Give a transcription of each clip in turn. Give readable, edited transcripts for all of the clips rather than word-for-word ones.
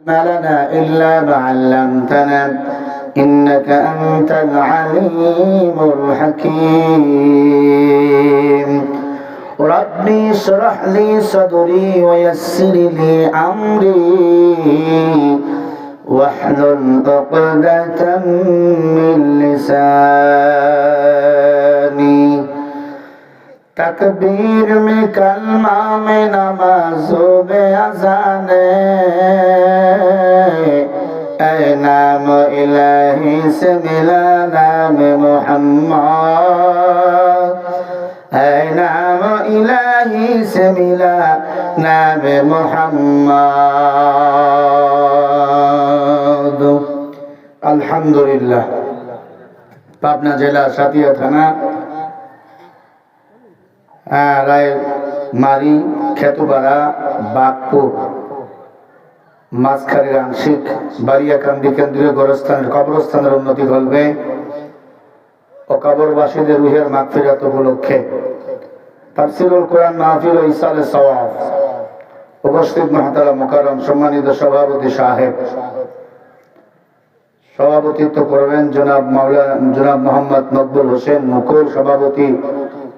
ما لنا إلا ما علمتنا إنك أنت العليم الحكيم ربي اشرح لي صدري ويسر لي أمري واحلل عقدة من لساني तकबीर में कलमा में नमाज़ो में अज़ाने ऐ नाम इलाही से मिला नाम मोहम्मद ऐ नाम इलाही से मिला नाम मोहम्मद अल्हम्दुलिल्लाह पाबना जिला सातिया थाना রায় মারি খেতুপাড়া বাগপুর মাঝখানের আংশিক বাড়িয়াকান্দি কেন্দ্রীয় গোরস্থানের কবরস্থানের উন্নতি করবে ও কবরবাসীদের রুহের মাগফিরাত উপলক্ষে তাফসীরুল কোরআন মাহফিল ও ইসালে সওয়াব উপস্থিত মুহতারাম মুকাররম সম্মানিত সভাপতি সাহেব সভাপতিত্ব করবেন জনাব মোহাম্মদ মকবুল হোসেন মুকুল সভাপতি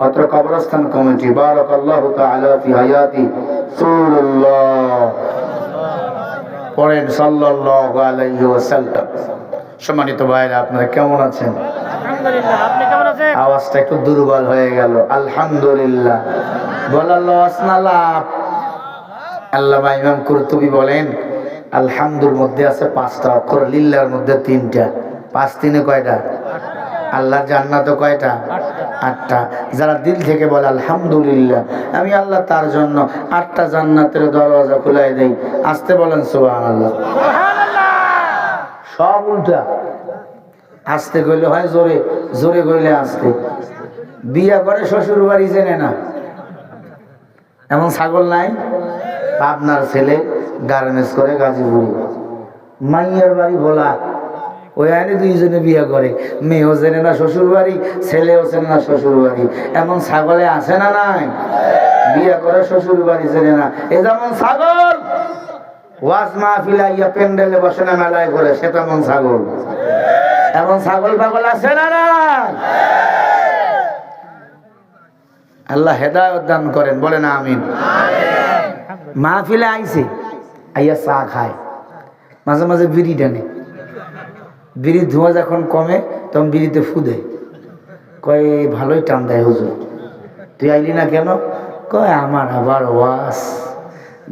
अत्र कब्रस्तान कमिटी बाराकाल्लाहु ताआला फी हयाती रसूलुल्लाह पढ़ेन सल्लल्लाहु अलैहि ওয়াসাল্লাম। সম্মানিত ভাইরা আপনারা কেমন আছেন? আলহামদুলিল্লাহ। আপনি কেমন আছেন? আওয়াজটা একটু দুর্বল হয়ে গেল। আলহামদুলিল্লাহ বলার লস না লাভ। আল্লামা ইমাম কুরতুবী বলেন আলহামদুর মধ্যে আছে 5টা অক্ষর, লিল্লাহর মধ্যে 3টা। 5 3 কয়টা? আল্লাহর জান্নাত কয়টা? 8টা। যারা দিল থেকে বলে আলহামদুলিল্লাহ, আমি আল্লাহ তার জন্য 8টা জান্নাতের দরজা খুলাই দেই। আস্তে বলেন সুবহানাল্লাহ। সব উল্টা, আস্তে কইলে হয় জোরে, জোরে কইলে আস্তে। বিয়া করে শ্বশুর বাড়ি জেনে না, এমন ছাগল নাই? পাবনার ছেলে গার্মেন্টস করে গাজীপুরে, মাইয়ার বাড়ি ভোলা, ওই আইনে দুইজনে বিয়ে করে, মেয়েও চেনে না শ্বশুর বাড়ি, ছেলেও চেনে না শ্বশুর বাড়ি। এমন ছাগলে আছে না নাই? বিয়ে করে শ্বশুর বাড়ি চেনে না, এ যেমন ছাগল ওয়াজ মাহফিলে ইয়া প্যান্ডেলে বসে না মেলায় করে, সে তেমন ছাগল। এমন ছাগল পাগল আছে না নাই? আল্লাহ হেদায়েত দান করেন, বলে না আমিন। মাহফিলে আইছে, আইয়া চা খায়, মাঝে মাঝে বিড়ি টানে। বিড়ির ধোঁয়া যখন কমে তখন বিড়িতে ফুদে, কয় ভালোই টান দেয় হুজুর, তুই আইলি না কেন? কয় আমার আবার ওয়াজ।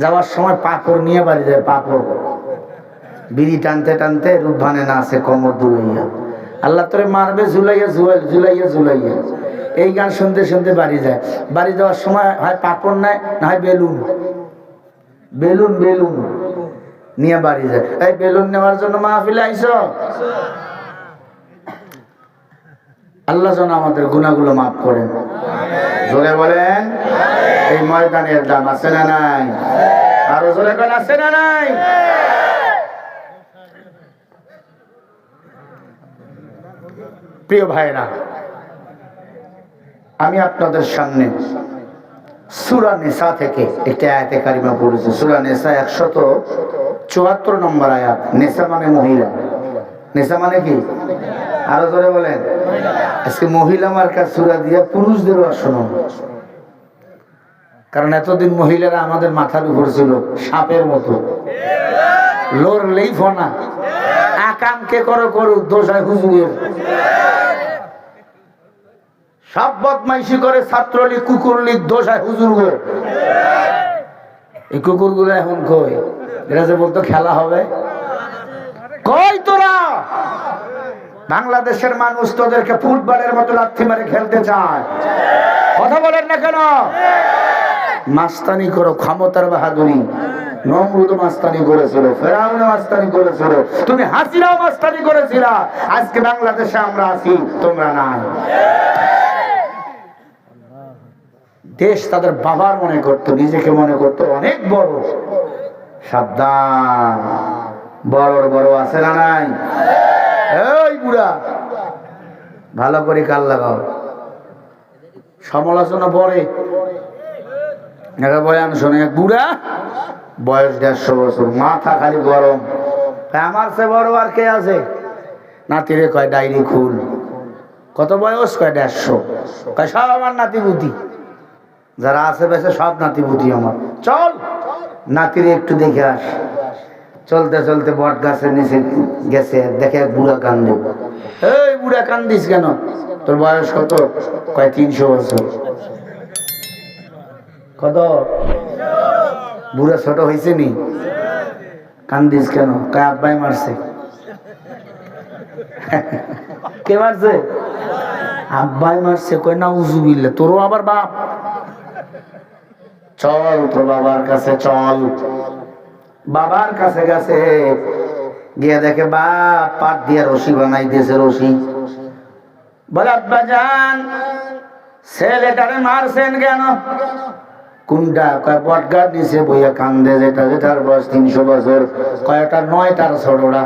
যাওয়ার সময় পাপড় নিয়ে বাড়ি যায়, পাপড়। বিড়ি টানতে টানতে রূপভানে না আছে কোমর দুলাইয়া, আল্লাহ তোরে মারবে ঝুলাইয়া ঝুলাইয়া ঝুলাইয়া। এই গান শুনতে শুনতে বাড়ি যায়। বাড়ি যাওয়ার সময় হয় পাপড় নেয়, না হয় বেলুন, বেলুন বেলুন নিয়ে বাড়ি যায়। এই বেলুন নেওয়ার জন্য মাহফিলে আইছ? আল্লাহ যেন আমাদের গুনাহগুলো মাফ করেন, জোরে বলেন। এই ময়দানের দাম আছে না নাই? আরো জোরে বলেন, আছে না নাই? প্রিয় ভাইরা, আমি আপনাদের সামনে সূরা নিসা থেকে একটি আয়াতে কারিমা পড়েছি। সূরা নিসা 174 নম্বর আয়াত। নিসা মানে মহিলা। নিসা মানে কি? আরো জোরে বলেন। আজকে মহিলা মার্কা সূরা দিয়া পুরুষদেরও শোনো, কারণ এতদিন মহিলারা আমাদের মাথার উপর ছিল সাপের মতো, লড়লেই ফনা। আকাম কে করো করুক, দোষ হয় হুজুরের। সব বদমাইশি করে ছাত্রলীগ কুকুরলীগ, দোষ হয় হুজুর। এই কুকুরগুলো এখন কই? এরা যে বলতো খেলা হবে, কই তোরা? বাংলাদেশের মানুষ তোদেরকে ফুটবলের মতো লাথি মারে খেলতে চায়, কথা বলেন না কেন? মাস্তানি করো, ক্ষমতার বাহাদুরি। নমরুদ মাস্তানি করেছিল, ফেরাউন মাস্তানি করেছিল, তুমি হাসিনাও মাস্তানি করেছিল। আজকে বাংলাদেশে আমরা আছি, তোমরা নাই। দেশ তাদের বাবার মনে করতো, নিজেকে মনে করতো অনেক বড়। সাবধান, বড় বড় আছে না নাই? এই বুড়া, ভালো করে কাল লাগাও। সমালোচনা পরে বয়ান শোনে, এক বুড়া বয়স 150 বছর, মাথা খালি গরম। আমার সে বড় আর কে আছে? নাতিরে কয় ডায়েরি খুল। কত বয়স? কয় 150। কয় সব আমার নাতিপুতি, যারা আছে বেশে সব নাতিপুতি আমার। চল নাতিরে একটু দেখে আস। চলতে চলতে বট গাছের নিচে গেছে, দেখে এক বুড়া কান্দে। এই বুড়া কান্দিস কেন? তোর বয়স কত? কয় 300 বছর। কত? বুড়া ছোট হয়েছে নি? কান্দিস কেন? কয় আব্বাই মারছে। কে মারছে? আব্বাই মারছে। কয় না উজুবিল্লা, তোরও আবার বাপ। চল তোর বাবার কাছে চল। বাবার কাছে গেছে, গিয়ে দেখে বাপ পাট দিয়ে রশি বানাই দিয়েছে। রশি বলে আব্বা জান ছেলেটারে মারছেন কেন? কোনটা? কয় বটগাছ নিচে বইয়া কান্দে, যেটা যেটার বয়স 300 বছর। কয়টা? 9টার ছোটরা।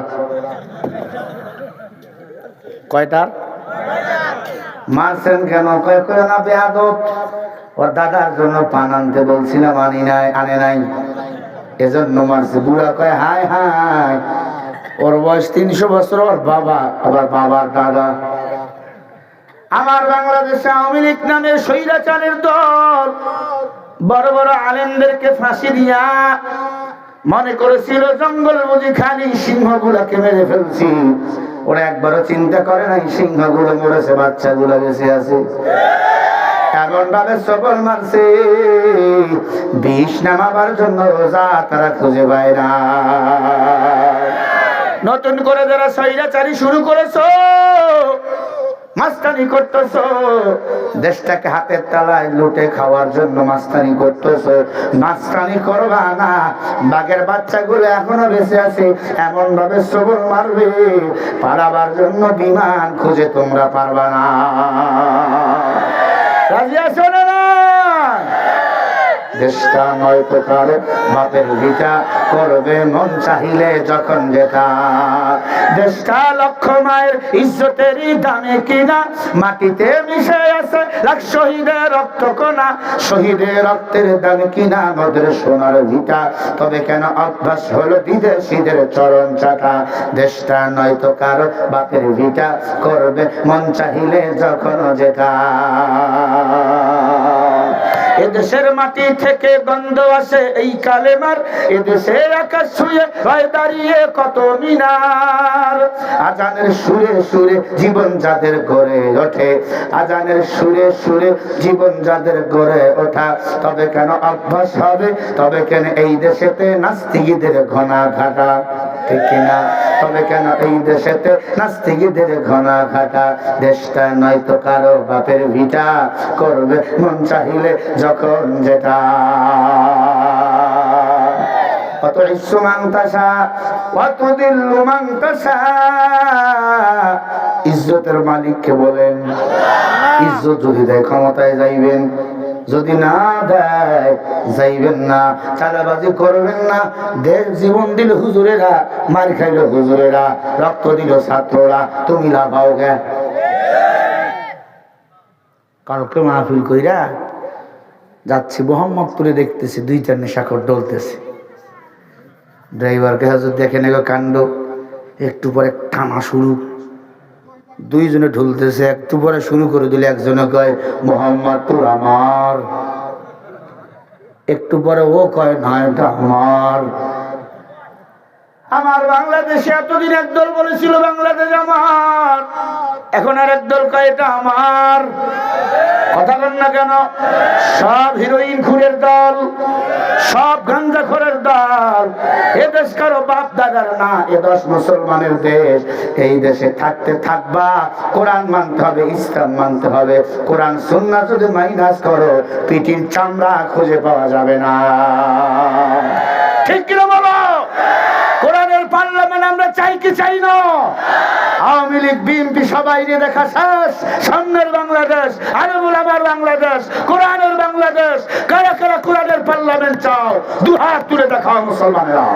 কয়টার? মারছেন কেন? কয় কয় না বেয়াদব, ওর দাদার জন্য পান আনতে বলছিলাম, আনে নাই, এজন্য মারছে। বুড়া কয় হায় হায়, ওর বয়স 300 বছর, ওর বাবা আবার বাবার দাদা। আমার বাংলাদেশে আওয়ামী লীগ নামের স্বৈরাচারের দল বড় বড় আলেমদেরকে ফাঁসি দিয়া মনে করেছিল জঙ্গল বুঝি খালি, সিংহগুলাকে মেরে ফেলছি। ওরা একবারও চিন্তা করে নাই সিংহগুলো মরেছে, বাচ্চাগুলো বেঁচে আছে। এমন ভাবে সবল মারছে, বিষ নামাবার জন্য রোজা তারা খুঁজে পায় না। নতুন করে যারা স্বৈরাচারী শুরু করেছো, মাস্তানি করতেছো, দেশটাকে হাতের তালায় লুটে খাওয়ার জন্য মাস্তানি করতেছো, মাস্তানি করবা না। বাঘের বাচ্চাগুলো এখনো বেঁচে আছে, এমন ভাবে সবল মারবে, পালাবার জন্য বিমান খুঁজে তোমরা পারবা না। রাজি আছো না? দেশটা নয় তো কার বাপের ভিটা, করবে মন চাহিলে যখন যেটা। দেশটা লক্ষ মায়ের ইজ্জতেরই দামে কিনা, মাটিতে মিশে আছে লাখ শহীদের রক্ত কণা। শহীদের রক্তের দামে কিনা আমাদের সোনার ভিটা, তবে কেন অভ্যাস হলো বিদেশিদের চরণ চাটা। দেশটা নয় তো কার বাপের ভিটা, করবে মন চাহিলে যখন যেটা। এদেশের মাটি থেকে গন্ধ আসে এই কালেমার, এদেশের আকাশ ছুঁয়ে হয় দাঁড়িয়ে কত মিনার। আজানের সুরে সুরে জীবন যাদের গড়ে ওঠে, আজানের সুরে সুরে জীবন যাদের গড়ে ওঠা, তবে কেন অভ্যাস হবে, তবে কেন এই দেশেতে নাস্তিকদের ঘনা ঘাটা, ঠিক কিনা? তবে কেন এই দেশেতে নাস্তিকদের ঘনা ঘাটা। দেশটা নয় তো কারো বাপের ভিটা, করবে মন চাহিলে যখন যেটা। কত ইচ্ছু মাংতাসা, কত দিল্লু মাংতাসা। ইজ্জতের মালিককে বলেন, ইজ্জত যদি দেয় ক্ষমতায় যাইবেন, যদি না দেয় যাইবেন না। চাঁদাবাজি করবেন না। দেশ জীবন দিল হুজুরেরা, মার খাইল হুজুরেরা, রক্ত দিল ছাত্ররা, তুমি লাভাও গে। কালকে মাহফিল কইরা যাচ্ছি মোহাম্মদপুরে, দেখতেছি 2টা নেশাখোর ডলতেছে। ড্রাইভারকে হাজর দেখে নেগো কাণ্ড, একটু পরে টানা শুরু, 2জনে ঢুলতেছে। একটু পরে শুরু করে দিলে একজনে কয় মোহাম্মদপুর আমার, একটু পরে ও কয় না এটা আমার। আমার বাংলাদেশে এতদিন একদল বলেছিল বাংলাদেশ আমার, এখন আর একদল কয় এটা আমার। কথা বল না কেন? সব হিরোইন খুরের দল, সব গাঞ্জাখোরের দল। এ দেশ কারো বাপ দাদার না, এ দেশ মুসলমানের দেশ। এই দেশে থাকতে থাকবা, কোরআন মানতে হবে, ইসলাম মানতে হবে। কোরআন সুন্নাহ যদি মাইনাস করো, পিঠির চামড়া খুঁজে পাওয়া যাবে না। ঠিক কিনা বলো? কোরআনের পার্লামেন্ট আমরা চাই কি চাই না? আওয়ামী লীগ বিএনপি সবাই নিয়ে দেখা শেষ। সামনের বাংলাদেশ, আরবুল আমার বাংলাদেশ, কোরআনের বাংলাদেশ। কারা কারা কোরআনের পার্লামেন্ট চাও? 2 হাত তুলে দেখাও মুসলমানেরা।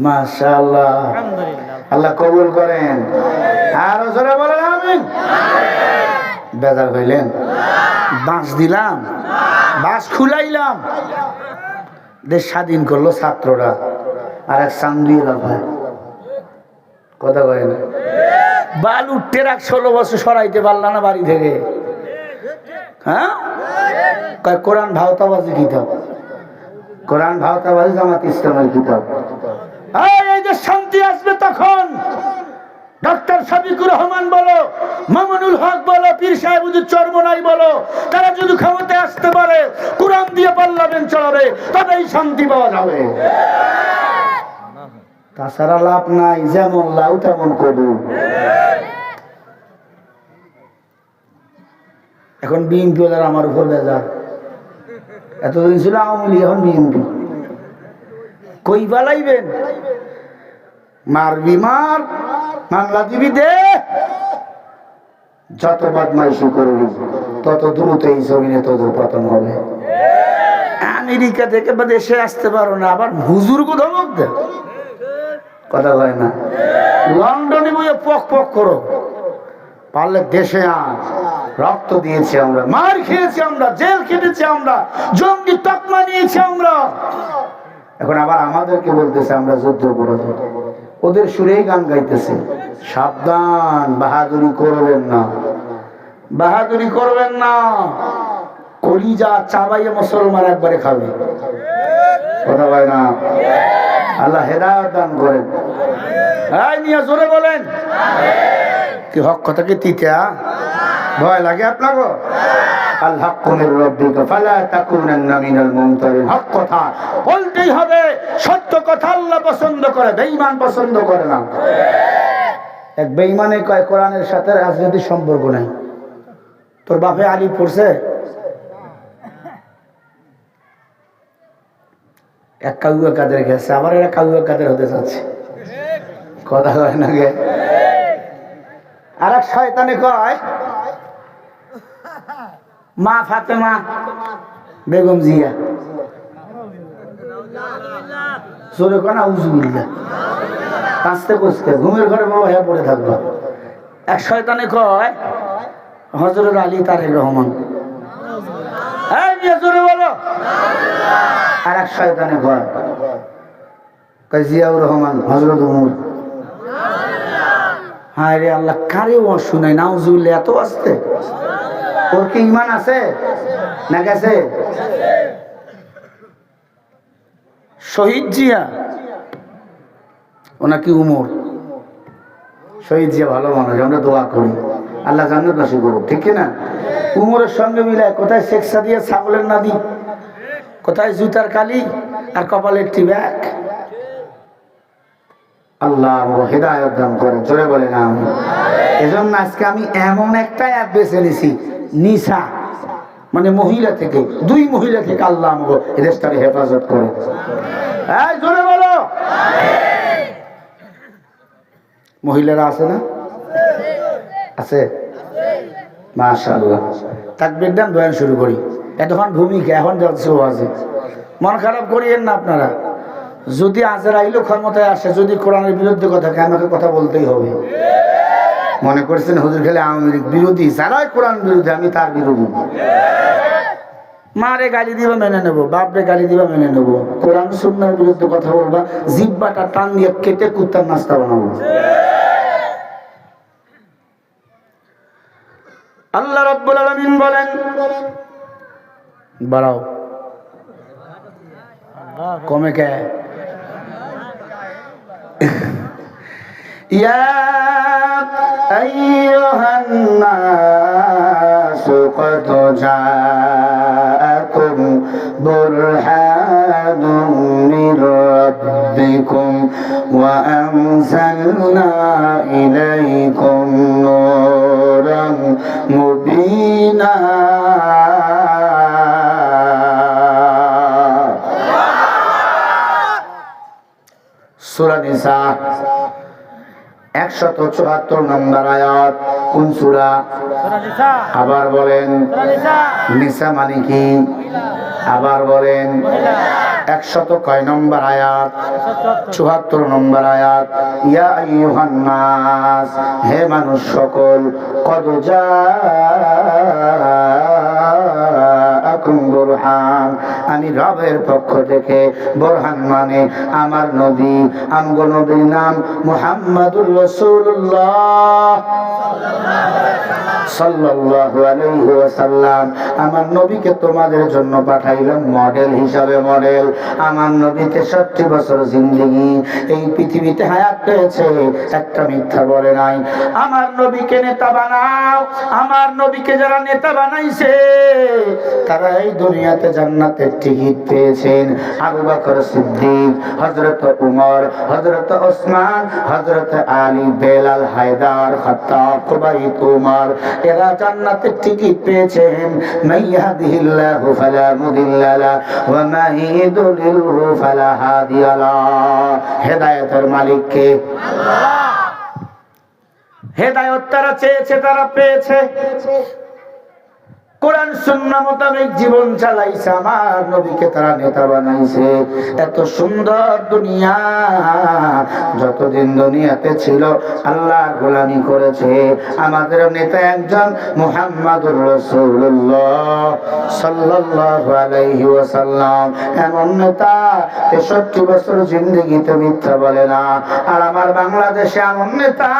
মাশাআল্লাহ, আল্লাহ কবুল করেন। আর জোরে বলেন আমিন। বেজার হইলেন? বাঁশ দিলাম, বাঁশ খুলাইলাম, দেশ স্বাধীন করলো ছাত্ররা, আর এক চান্দিয়ে ভাই কথা কয় না। বালু টেরাক 16 বছর সরাইতে পারলাম না বাড়ি থেকে। হ্যাঁ, কয় কোরআন ভাওতাবাজি কিতাব, কোরআন ভাওতাবাজি জামাত ইসলামের কিতাব। এই যে শান্তি আসবে তখন ডক্টর শফিকুর রহমান বলো, মামুনুল হক বলো, পীর সাহেব হুজুর চরমনাই বলো, তারা যদি ক্ষমতায় আসতে পারে, কোরআন দিয়ে পার্লামেন্ট চলাবে, তবেই শান্তি পাওয়া যাবে। তাছাড়া লাভ নাই, যেমন লাউ তেমন কবু। এখন বিএনপি আমার উপর বেজার, এতদিন ছিল আওয়ামী লীগ, এখন বিএনপি। কই পালাইবেন? মারবি মার, মামলা দিবি দে, যত বদমাইশি করবি তত দ্রুত এই জমিনে তোদের পতন হবে। আমেরিকা থেকে বা দেশে আসতে পারো না, আবার হুজুর কো ধমক দে, কথা হয় না। লন্ডনে বইয়ে পক পক করো, পারলে দেশে আন। রক্ত দিয়েছি আমরা, মার খেয়েছি আমরা, জেল কেটেছি আমরা, জঙ্গি তকমা নিয়েছি আমরা, এখন আবার আমাদেরকে বলতেছে আমরা যুদ্ধ করে। ওদের সুরেই গান গাইতেছে, সাবধান, বাহাদুরি করবেন না, বাহাদুরি করবেন না, কলিজা চাবাইয়ে মুসলমান একবারে খাবে, কথা হয় না। আল্লাহ হেদায়েত দান করেন। এই নিয়ে জোরে বলেন কি হক কথা কি তিতা ভয় লাগে আপনাকে? আল হাক্কু মির রাব্বিকা ফালা তাকুনান্না মিনাল মুমতারিন। হক কথা বলতেই হবে, সত্য কথা আল্লাহ পছন্দ করে, বেঈমান পছন্দ করে না। এক বেঈমানে কয় কোরআনের সাথে রাজনীতির সম্পর্ক নাই। তোর বাপে আলী পড়ছে? এক কাউয়া কাদের গেছে, আবার এরা কাউয়া কাদের হতে চাচ্ছে, কথা হয় না গে। আর এক শয়তানে কয় মা ফাতেমা বেগম জিয়া, জোরে কয় না উজুবিল্লাহ, কাঁচতে কষতে ঘুমের ঘরে বাবা হ্যাঁ পড়ে থাকবো। এক শয়তানে কয় হযরত আলী তারেক রহমান, জোরে বলো। আর এক শয়তানে কয় জিয়াউর রহমান, হযরত উমর। হায় রে আল্লাহ, কারে ও শুনাই নাউজুবিল্লাহ, এত আসতে। ওর কি ঈমান আছে না গেছে? শহীদ জিয়া ওনা কি উমর? শহীদ জিয়া ভালো মানুষ, আমরা দোয়া করি আল্লাহ জান্নাতবাসী করুক, ঠিক কিনা? উমরের সঙ্গে মিলায় কোথায় শেখ সাদিয়া ছাগলের নাদি, কোথায় জুতার কালি আর কপালের টিব্যাগ। আল্লাহ হেদায়েত দান করেন, জোরে বলেন আমিন। এজন্য আজকে আমি এমন একটা অ্যাপ বেছে নিছি, নিসা মানে মহিলা থেকে, 2 মহিলা থেকে আল্লাহ আমাকে এই দেশটাকে হেফাজত করে। এই জোরে বলো। মহিলারা আছে না? আছে, মাশাআল্লাহ। তাকবীর দেন, বয়ান শুরু করি। এতক্ষণ ভূমিকা, এখন যাচ্ছে ওয়াজে। মন খারাপ করিয়েন না আপনারা। যদি আজরাইল ক্ষমতায় আসে, যদি কোরআনের বিরুদ্ধে কথা থাকে, আমাকে কথা বলতেই হবে। মনে করছেন হুজুর খেলে আওয়ামী লীগ বিরোধী, যারাই কোরআন বিরোধী আমি তার বিরোধী। মারে গালি দিবা মেনে নেবো, বাপরে গালি দিবা মেনে নেবো, কোরআন সুন্নাহর বিরুদ্ধে কথা বলবা, জিহ্বাটা টান দিয়ে কেটে কুত্তার নাস্তা বানাবো। আল্লাহ রাব্বুল আলামিন বলেন, বাড়াও কমে কে ইয়া আইয়ুহান নাসু ক্বাদ জাআকুম বুরহানুম মির রাব্বিকুম ওয়া আনজালনা ইলাইকুম নূরান মুবিনা। সূরা নিসা 174 নম্বর আয়াত। কোন সূরা? সূরা নিসা। আবার বলেন। সূরা নিসা। নিসা মানে কি? আবার বলেন। 100 কয় নম্বর আয়াত? 74 নম্বর আয়াত। ইয়া আইয়ুহান নাস, হে মানুষ সকল, কদ জাআকুম বুরহান, আমি রবের পক্ষ থেকে বুরহান মানে আমার নবী, আমগো নবীর নাম মুহাম্মাদুর রাসূলুল্লাহ সাল্লাল্লাহু আলাইহি ওয়াসাল্লাম। আমার নবীকে তোমাদের জন্য পাঠাইলাম মডেল হিসাবে। মডেল আমার নবী 63 বছর জিন্দেগি এই পৃথিবীতে হায়াত পেয়েছে, একটা মিথ্যা বলে নাই। আমার নবীকে নেতা বানাও। আমার নবীকে যারা নেতা বানাইছে তারা এই দুনিয়াতে জান্নাতের টিকিট পেয়েছেন। আবু বকর সিদ্দিক, হযরত উমর, হযরত ওসমান, হযরত আলী, বেলাল, হায়দার, খাত্তাব, কুবাইত, উমর, এরা জান্নাতের টিকিট পেয়েছেন। মাইয়াহদিহিল্লাহু ফালা মুদিল্লা লাহু ওয়া মা ইউদ্লিলহু ফালা হাদিয়া লাহু। হেদায়েতের মালিক কে? আল্লাহ। হেদায়েত তারা চেয়েছে, তারা পেয়েছে। কোরআন সুন্নাহ মোতাবেক জীবন চালাইছে, আমার নবীকে তারা নেতা বানাইছে। এত সুন্দর দুনিয়া, যতদিন দুনিয়াতে ছিল আল্লাহর গোলামি করেছে। আমাদের নেতা একজন মুহাম্মাদুর রাসূলুল্লাহ সাল্লাল্লাহু আলাইহি ওয়াসাল্লাম। এমন নেতা 63 বছর জিন্দেগিতে মিথ্যা বলে না। আর আমার বাংলাদেশে এমন নেতা,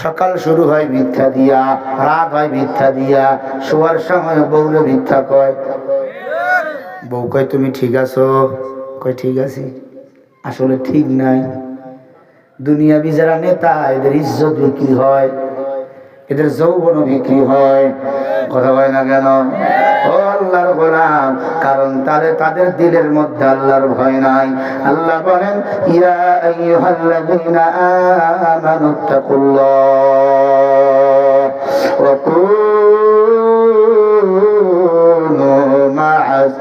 সকাল শুরু হয় মিথ্যা দিয়া, রাত হয় মিথ্যা দিয়া, শোয়ার সময় বউলে মিথ্যা কয়। বউ কয় তুমি ঠিক আছো? কয় ঠিক আছি, আসলে ঠিক নাই। দুনিয়াবি যারা নেতা, এদের ইজ্জত বিক্রি হয়, এদের যৌবন বিক্রি হয়। কথা হয় না কেন? ও আল্লাহর গোলাম, কারণ তাদের দিলের মধ্যে আল্লাহর ভয় নাই। আল্লাহ বলেন, ইয়া আইয়ুহাল্লাযীনা আমানুত্তাকুল্লাহ ওয়া কুনু মা'আস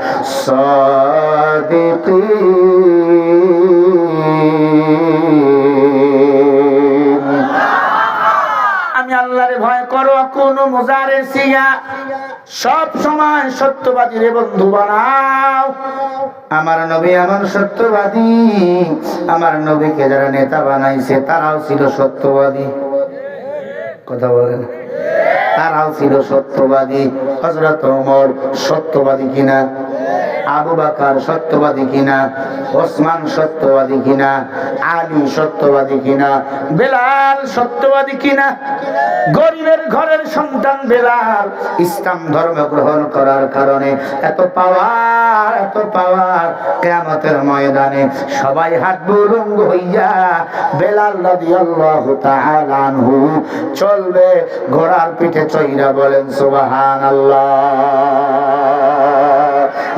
সাদিকিন। আমি আল্লাহরে ভয় করো। কোন মুজারে সিয়া, সব সময় সত্যবাদীর বন্ধু বানাও। আমার নবী এমন সত্যবাদী, আমার নবীকে যারা নেতা বানাইছে তারাও ছিল সত্যবাদী। কথা বলেন, তারাও ছিল সত্যবাদী। হযরত ওমর সত্যবাদী কিনা? আবু বকর সত্যবাদী কিনা? ওসমান সত্যবাদী কিনা? আলী সত্যবাদী কিনা? বেলাল সত্যবাদী কিনা? গরিবের ঘরের সন্তান বেলাল ইসলাম ধর্ম গ্রহণ করার কারণে এত পাওয়ার, এত পাওয়ার। কিয়ামতের ময়দানে সবাই হাত বুলন্দ হইয়া বেলাল রাদিয়াল্লাহু তাআলা আনহু চলবে ঘোড়ার পিঠে চইরা। বলেন সুবহানাল্লাহ।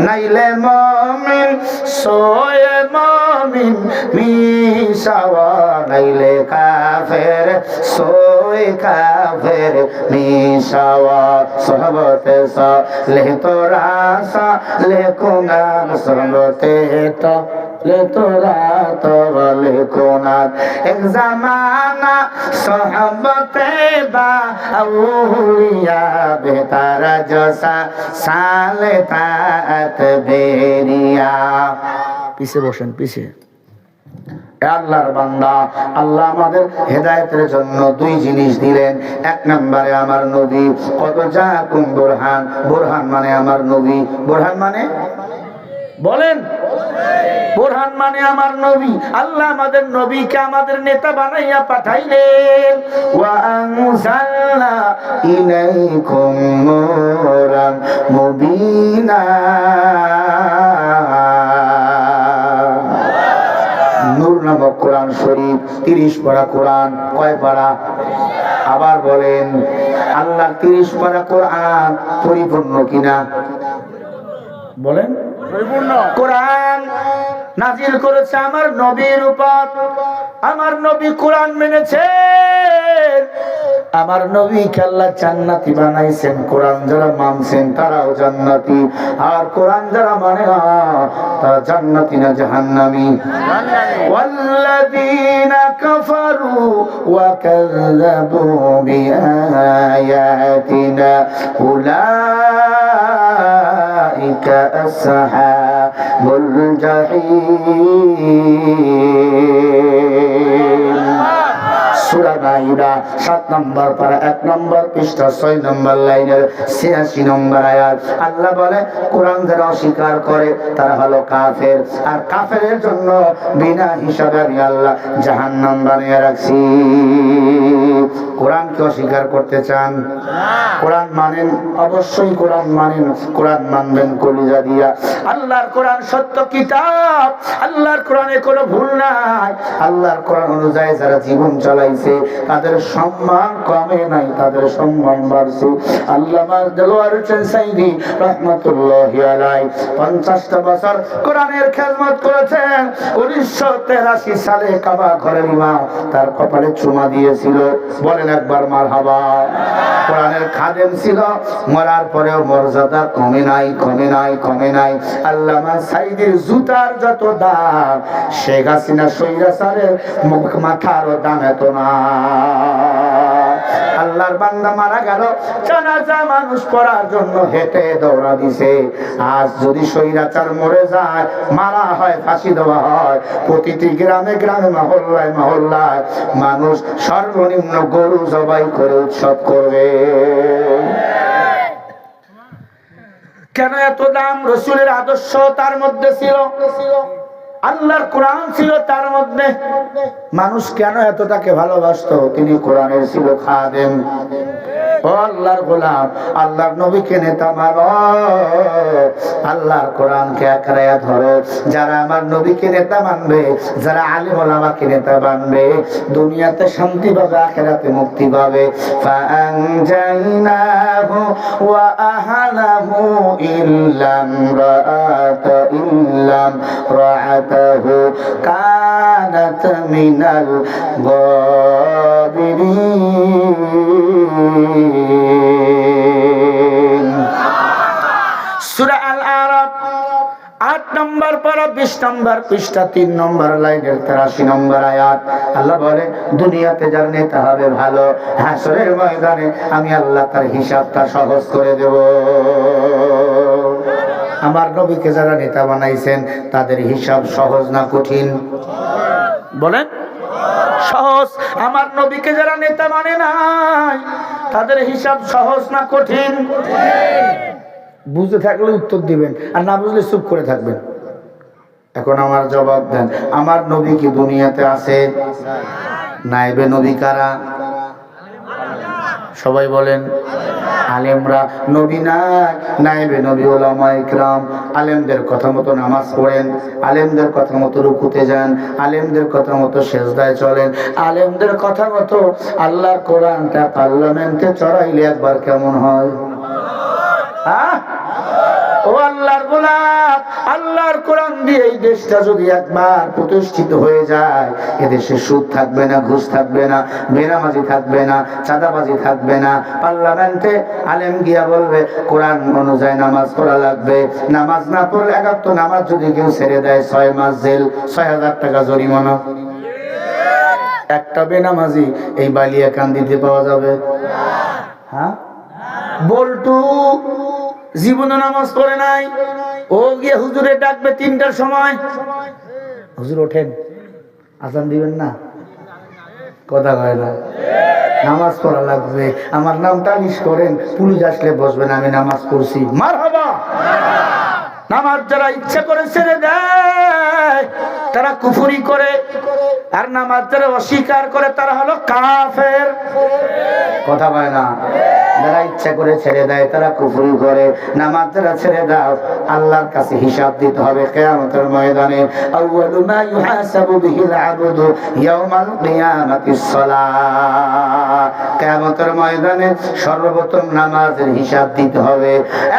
নাইলে মুমিন সোয়ে মুমিন মিশাওয়া, নাইলে কাফের সোয়ে কাফের মিশাওয়া। সহবতে সালেহ তোরা সালেহ কুনার, সহবতে তো ले तोरा तो ले कोनात। एक जमाना सोहबते बा औलिया, बेतारा जसा साले तात बेरिया। पीछे বসেন, পিছে। আল্লাহর বান্দা, আল্লাহ আমাদের হেদায়েতের জন্য দুই জিনিস দিলেন। এক নম্বরে আমার নবী। কত জাআকুম বুরহান, বুরহান মানে আমার নবী। বুরহান মানে বলেন, বুরহান মানে আমার নবী। আল্লাহ আমাদের নবীকে আমাদের নেতা বানাইয়া পাঠাইলেন। ওয়া আনজালনা ইলাইকুম নূরান মুবিনা। নূর নামক কোরআন শরীফ 30 পারা কোরআন। কয় পারা? আবার বলেন, আল্লাহ 30 পারা কোরআন পরিপূর্ণ কিনা? বলেন, কোরআন নাজিল করেছে আমার নবীর উপর। আমার নবী কোরআন মেনেছেন, আমার নবীকে আল্লাহ জান্নাতি বানাইছেন। কোরআন যারা মানছেন তারাও জান্নাতি, আর কোরআন যারা মানে না তারা জান্নাতি না জাহান্নামী। ওয়াল্লাযীনা কাফারু ওয়া কাযযাবু বিআয়াতিনা উলাইকা كأصحاب الجحيم সূরা মাইদা 7 নম্বর পারা 1 নম্বর পৃষ্ঠা 6 নম্বর লাইনের 86 নম্বর আয়াত। আল্লাহ বলে কোরআন যারা অস্বীকার করে তারা হলো কাফের, আর কাফেরের জন্য বিনা হিসাবে আমি আল্লাহ জাহান্নাম বানিয়ে রাখছি। কোরআনকে অস্বীকার করতে চান? কোরআন মানেন, অবশ্যই কোরআন মানেন। কোরআন মানবেন কলিজা দিয়া। আল্লাহর কোরআন সত্য কিতাব, আল্লাহর কোরআনে কোনো ভুল নাই। আল্লাহর কোরআন অনুযায়ী যারা জীবন চালাইছে তাদের সম্মান কমে নাই, তাদের সম্মান বাড়ছে। আল্লামা দেলোয়ার হোসেন সাইদি রাহমাতুল্লাহি আলাইহি 50টা বছর কোরআনের খেদমত করেছেন। 1983 সালে কাবা ঘরের ইমাম তার কপালে চুমা দিয়েছিল। বলেন একবার মারহাবা। কোরআনের খাদেম ছিল, মরার পরেও মর্যাদা কমে নাই, কমে নাই, কমে নাই। আল্লামা সাইদির জুতার যত দাম, শেখ হাসিনা স্বৈরাচারের মাথারও দাম এত না। আল্লাহর বান্দা মারা গেল, জানাজা মানুষ পড়ার জন্য হেঁটে দৌড়া দিছে। আজ যদি স্বৈরাচার মরে যায়, মারা হয়, ফাঁসি দেওয়া হয়, প্রতিটি গ্রামে গ্রামে, মহল্লায় মহল্লায় মানুষ সর্বনিম্ন গরু জবাই করে উৎসব করবে। কেন এত দাম? রাসূলের আদর্শ তার মধ্যে ছিল, আল্লাহর কোরআন ছিল তার মধ্যে। মানুষ কেন এতটাকে ভালোবাসতো? তিনি কোরআনের ছিল খাদেম। ও আল্লাহর গোলাম, আল্লাহর নবীকে নেতা মানো, আল্লাহর কোরআনকে আকড়ায়া ধরো। যারা আমার নবীকে নেতা মানবে, যারা আলিম ওলামাকে নেতা মানবে, দুনিয়াতে শান্তি পাবে, আখিরাতে মুক্তি পাবে। ফাআনজাইনাহু ওয়া আহলাহু ইল্লাম রাআতাহু কানাত মিনাল গাবিরিন। সূরা আল আরাফ 8 নম্বর পারা 20 নম্বর পৃষ্ঠা 3 নম্বর লাইনের 83 নম্বর আয়াত। আল্লাহ বলে দুনিয়াতে যার নেতা হবে ভালো, হাসরের ময়দানে আমি আল্লাহ তার হিসাবটা সহজ করে দেব। আমার নবীকে যারা নেতা বানাইছেন তাদের হিসাব সহজ না কঠিন? বলেন সহজ। আমার নবীকে যারা নেতা মানে নাই তাদের হিসাব সহজ না কঠিন? বুঝতে থাকলে উত্তর দিবেন, আর না বুঝলে চুপ করে থাকবেন। এখন আমার জবাব দেন, আমার নবী কি দুনিয়াতে আছে? নাইবে নবী কারা? সবাই বলেন। আলেমরা। নবী নাই, নাইবে নবী ওলামায়ে ইকরাম। আলেমদের কথা মতো নামাজ পড়েন, আলেমদের কথা মতো রুকুতে যান, আলেমদের কথা মতো সেজদায় চলেন, আলেমদের কথা মতো আল্লাহর কোরআনটা পার্লামেন্টে চড়াইলে একবার কেমন হয়? ও আল্লাহর গোলাম, আল্লাহর কোরআন দিয়ে এই দেশটা যদি একবার প্রতিষ্ঠিত হয়ে যায়, এদেশে সুদ থাকবে না, ঘুষ থাকবে না, বেনামাজি থাকবে না, চাঁদাবাজি থাকবে না। পার্লামেন্টে আলেম গিয়া বলবে কোরআন অনুযায়ী নামাজ পড়া লাগবে, নামাজ না পড়লে, একাত্ত নামাজ যদি কেউ ছেড়ে দেয় 6 মাস জেল, 6,000 টাকা জরিমানা। একটা বেনামাজি এই বালিয়াকান্দিতে পাওয়া যাবে? হ্যাঁ, বল্টু জীবনে নামাজ পড়ে নাই, ও গিয়ে হুজুরে ডাকবে 3টার সময়, হুজুর ওঠেন, আজান দিবেন না, কথা কয় না, নামাজ পড়া লাগবে, আমার নামটা লিস করেন, পুলিশ আসলে বসবেন, আমি নামাজ পড়ছি। মারহাবা। নামাজ যারা ইচ্ছা করে ছেড়ে দেয় তারা কুফরি করে, আর নামাজ যারা অস্বীকার করে তারা হলো কাফের। কথা বলে না? যারা ইচ্ছা করে ছেড়ে দেয় তারা কুফরি করে, নামাজ যারা ছেড়ে দাও আল্লাহর কাছে হিসাব দিতে হবে কিয়ামতের ময়দানে। আউয়ালু মা ইউহাসাবু বিহিল আবদু ইয়াউমাল কিয়ামাতিস সালাহ। কিয়ামতের ময়দানে সর্বপ্রথম নামাজের হিসাব দিতে হবে।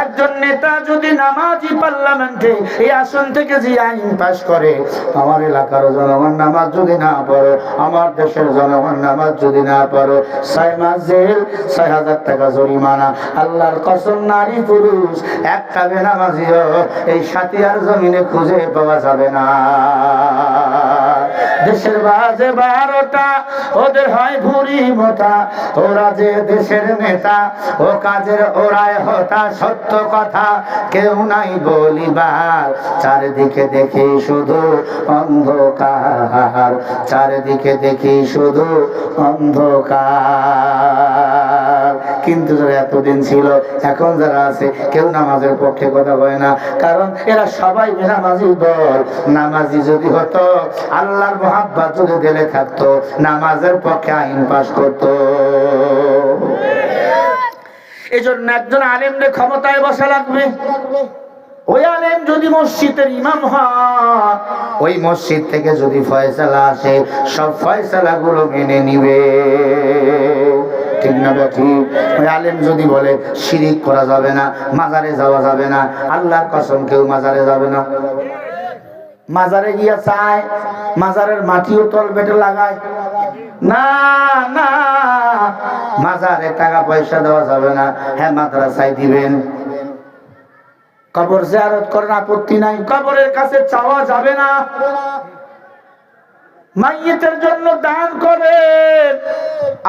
একজন নেতা যদি নামাজি পার্লামেন্টে এই আসন থেকে যে আইন পাস করে, আমার এলাকার জনগণ নামাজ যদি না পড়ে, আমার দেশের জনগণ নামাজ যদি না পড়ে, 6 মাস জেল, 6,000 টাকা জরিমানা। আল্লাহর কসম, নারী পুরুষ একটা বেনামাজিও এই সাতিয়ার জমিনে খুঁজে পাওয়া যাবে না। দেশের বাজে 12টা, ওদের হয় ভুরি মোটা। ওরা যে দেশের নেতা, ও কাজের ওরাই হতা। সত্য কথা কেউ নাই বলিবার, চারিদিকে দেখি শুধু অন্ধকার, চারিদিকে দেখি শুধু অন্ধকার। কিন্তু যারা এতদিন ছিল, এখন যারা আছে, কেউ নামাজের পক্ষে কথা বলে না, কারণ এরা সবাই বেনামাজি দল। নামাজি যদি হতো, আল্লাহর মহাব্বত যদি দিলে থাকতো, নামাজের পক্ষে আইন পাস করতো। এই জন্য একজন আলেমরে ক্ষমতায় বসা লাগবে। ওই আলেম যদি মসজিদের ইমাম হয়, ওই মসজিদ থেকে যদি ফয়সালা আসে, সব ফয়সালা গুলো মেনে নিবে। ঠিক না ঠিক? ওই আলেম যদি বলে শিরিক করা যাবে না, মাজারে যাওয়া যাবে না, আল্লাহর কসম কেউ মাজারে যাবে না। মাজারে গিয়া চায়, মাজারের মাটিও তল পেটে লাগায় না, না মাজারে টাকা পয়সা দেওয়া যাবে না। হ্যাঁ, মাদ্রাসায় দিবেন, কবর জিয়ারত করেন, আপত্তি নাই, কবরের কাছে চাওয়া যাবে না। মাইয়িতের জন্য দান করেন,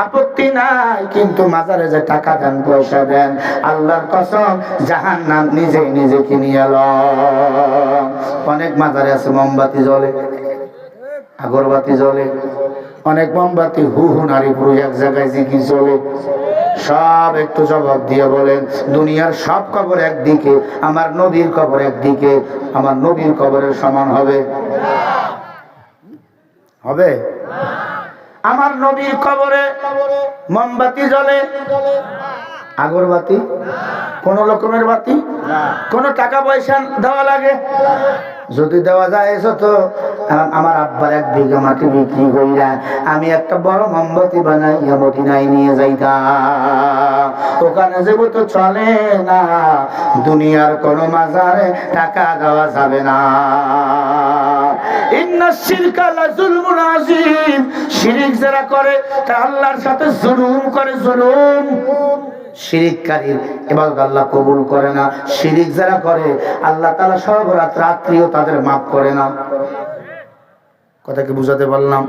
আপত্তি নাই, কিন্তু মাজারে যে টাকা দেন, পয়সা দেন, আল্লাহর কসম জাহান্নাম নিজে নিজে কিনিয়ে লন। অনেক মাজারে আছে মোমবাতি জ্বলে, আগরবাতি জ্বলে, অনেক মোমবাতি হু হু নারী পুরুষ এক জায়গায় জিকির চলে। সব একটু জবাব দিয়ে বলেন, দুনিয়ার সব কবর একদিকে, আমার নবীর কবর একদিকে, আমার নবীর কবরের সমান হবে? হবে? আমার নবীর কবরে মোমবাতি জ্বলে, আগরবাতি, কোন রকমের বাতি, কোন টাকা পয়সা দেওয়া লাগে? যদি দেওয়া যায় তো আমার আব্বার 1 বিঘা মাটি বিক্রি কইরা আমি একটা বড় মোমবাতি বানাইয়া মদিনায় নিয়ে যাইতাম। ওখানে যাব তো চলে না, দুনিয়ার কোন মাজারে টাকা দেওয়া যাবে না। ইন্নাশ শিরকা লাযুলমুন আযীম, শিরক যারা করে তা আল্লাহর সাথে জুলুম করে, জুলুম। শিরিককারীর ইবাদত আল্লাহ কবুল করে না। শিরিক যারা করে, আল্লাহ তাআলা সব রাত্রিও তাদের মাফ করে না। কথা কি বুঝাতে পারলাম?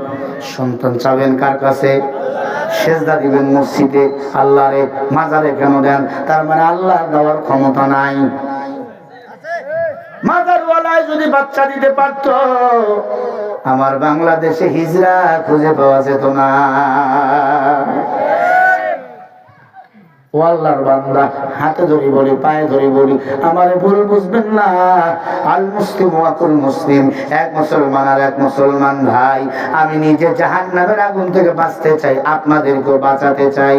সন্তান চাবেন কার কাছে? সেজদা দিবেন মসজিদে, আল্লাহরে। মাজারে কেন দেন? তার মানে আল্লাহ দেওয়ার ক্ষমতা নাই। মাজারওয়ালায় যদি বাচ্চা দিতে পারত, আমার বাংলাদেশে হিজরা খুঁজে পাওয়া যেত না। ও আল্লাহর বান্দা, হাতে ধরি বলি, পায়ে ধরি বলি, আমারে ভুল বুঝবেন না। আল মুসলিম ওয়াকুল মুসলিম, এক মুসলমান আর এক মুসলমান ভাই। আমি নিজে জাহান্নামের আগুন থেকে বাঁচতে চাই, আপনাদেরকেও বাঁচাতে চাই।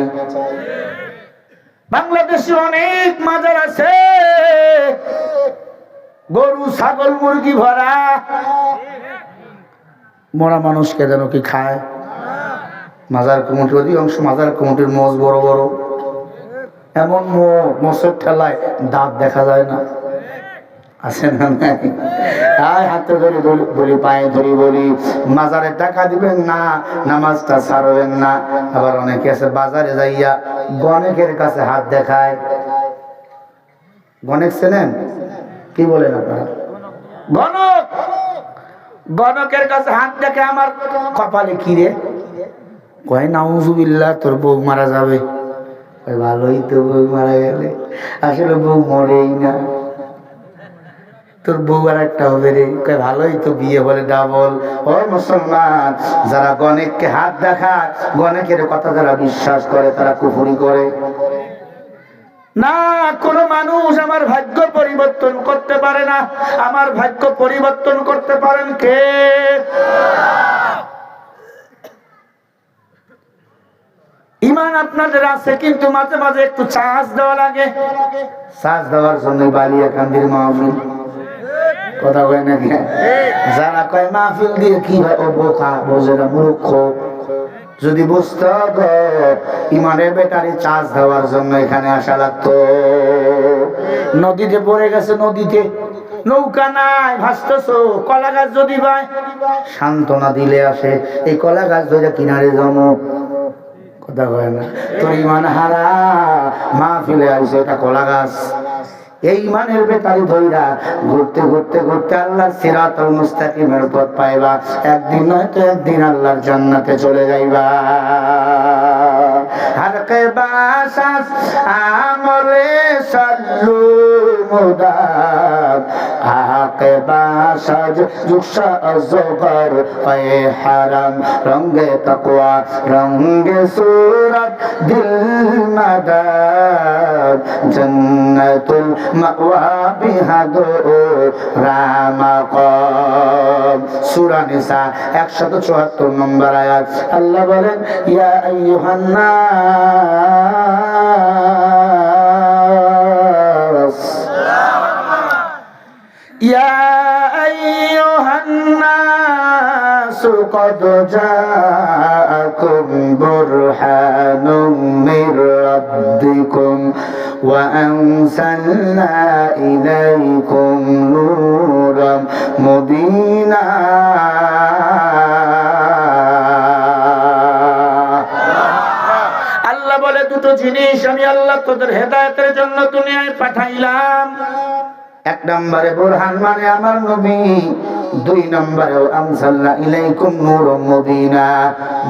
বাংলাদেশে অনেক মাজার আছে, গরু ছাগল মুরগি ভরা। মরা মানুষকে যেন কি খায়? মাজার কমিটির অধিকাংশ মাজার কমিটির মোষ বড় বড়, এমন মোষের ঠেলায় দাঁত দেখা যায় না। আছে না? হাতে ধরে বলি, পায়ে ধরি বলি, মাজারে টাকা দিবেন না, নামাজটা ছাড়বেন না। আবার অনেকে আছে বাজারে যাইয়া গণেকের কাছে হাত দেখায়। গণেক চেনেন? কি বলেন আপনারা? গণক, গণকের কাছে হাত দেখে আমার কপালে কি রে? কয় নাউজুবিল্লাহ, তোর বউ মারা যাবে। ভালোই তো, বউ মারা গেলে। আসলে বউ মরেই না, তোর বউ আর একটা হবে রে। ভালোই তো, বিয়ে বলে ডাবল। ও মুসলমান, যারা গণেককে হাত দেখায়, গণেকের কথা যারা বিশ্বাস করে, তারা কুফরি করে না। কোন মানুষ আমার ভাগ্য পরিবর্তন করতে পারে না। আমার ভাগ্য পরিবর্তন করতে পারেন কে? ইমান আপনাদের আছে, কিন্তু মাঝে মাঝে একটু চার্জ দেওয়া লাগে। চার্জ দেওয়ার জন্য বালিয়াকান্দির মাহফিল। কথা কয় নাকি? যারা কয় মাহফিল দিয়ে কি হয়, ও বোকা, বোঝে না, মূর্খ। যদি বুঝতে হবে ইমানের ব্যাটারি চার্জ দেওয়ার জন্য এখানে আসা লাগতো। নদীতে পড়ে গেছে, নদীতে নৌকা নাই, ভাসতেছো, কলা গাছ যদি ভাই সান্ত্বনা দিলে আসে, এই কলা গাছ ধরে কিনারে জমো। কথা কয় না? তোর ইমান হারা, মাহফিলে আইছে, এটা কলা গাছ। এই ইমানের বেকারি ধইরা ঘুরতে ঘুরতে ঘুরতে আল্লাহ সিরাতুল মুস্তাকিমের পথ পাইবা, একদিন নয়তো একদিন আল্লাহর জান্নাতে চলে যাইবা। হারকে বাসাস আমলে সাল্লু মুদাব, হারকে বাসাজ জুসা আজগর পায়ে হারাম, রঙ্গে তাকওয়া রঙ্গে সুরত দিল মাদাব, জান্নাতুল মাওয়া বিহাদু রামাকাম। সূরা নিসা 174 নম্বর আয়াত। আল্লাহ বলেন, ইয়া আইয়ুহান নাস, ইয়া আইয়ুহান নাস قد جاءكم برهان من ربكم وأنزلنا إليكم نورا مبينا। আল্লাহ বলে, দুটো জিনিস আমি আল্লাহ তোদের হেদায়েতের জন্য দুনিয়ায় পাঠাইলাম। এক নম্বরে বুরহান মানে আমার নবী, দুই নম্বরে আনজালনা ইলাইকুম নূরুম মুবিনা।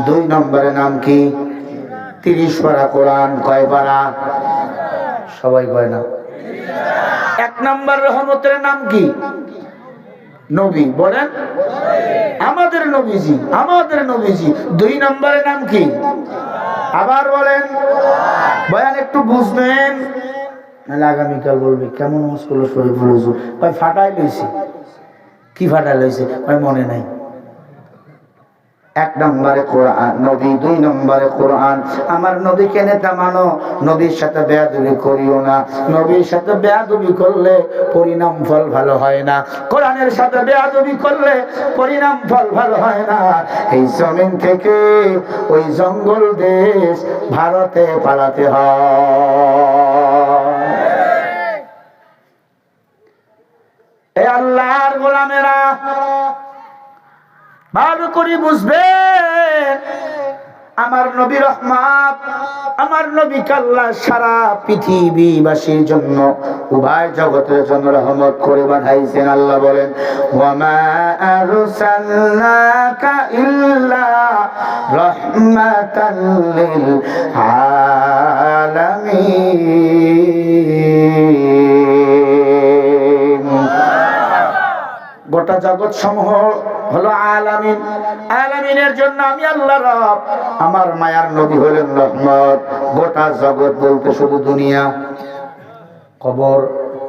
দুই নম্বরে নাম কি? 30 পারা কোরআন। কয় পারা? সবাই কয় না। এক নম্বর রহমতের নাম কি? নবী। বলেন, আমাদের নবীজি, আমাদের নবীজি। দুই নম্বরের নাম কি? আবার বলেন, বয়ান একটু বুঝবেন, নাহলে আগামীকাল বলবে কেমন মুশকিল শরীফুল হুজুর। কয় ফাটাই লইছি। কি ফাটাই লইছে? কয় মনে নাই। এক নম্বরে কোরআন নবী, দুই নম্বরে কোরআন। আমার নবীকে নেতা মানো, নবীর সাথে বেয়াদবি করিও না। নবীর সাথে বেয়াদবি করলে পরিণাম ফল ভালো হয় না। কোরআনের সাথে বেয়াদবি করলে পরিণাম ফল ভালো হয় না। এই জমিন থেকে ওই জঙ্গল দেশ ভারতে পালাতে হয়। এই আল্লাহর গোলামেরা ভালো করে বুঝবেন, আমার নবী রহমত, আমার নবী আল্লাহ সারা পৃথিবীবাসীর জন্য, উভয় জগতের জন্য রহমত করে পাঠাইছেন। আল্লাহ বলেন, ওয়ামা আরসালনাকা ইল্লা রাহমাতাল লিল আলামিন। গোটা জগৎ সমূহ হলো আলামিন। আলামিনের জন্য আমি আল্লাহ রব, আমার মায়ার নবী হলেন রহমত। গোটা জগৎ বলতে শুধু দুনিয়া, কবর,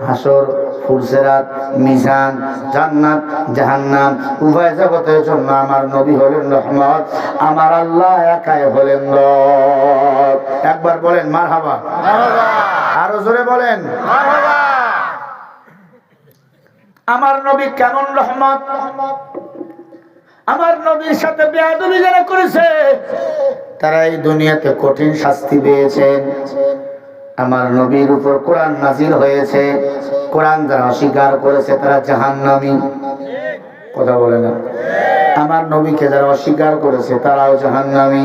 হাসর, ফুলসেরাত, মিজান, জান্নাত, জাহান্নাম, উভয় জগতের জন্য আমার নবী হলেন রহমত। আমার আল্লাহ একাই হলেন রব। একবার বলেন মারহাবা। আরো জোরে বলেন মারহাবা। আমার নবী কেমন রহমত! আমার নবীর সাথে বেয়াদবি যারা করেছে তারা এই দুনিয়াতে কঠিন শাস্তি পেয়েছেন। আমার নবীর উপর কোরআন নাজিল হয়েছে, কোরআন যারা অস্বীকার করেছে তারা জাহান্নামী। কথা বলে না? আমার নবীকে যারা অস্বীকার করেছে তারাও জাহান্নামী।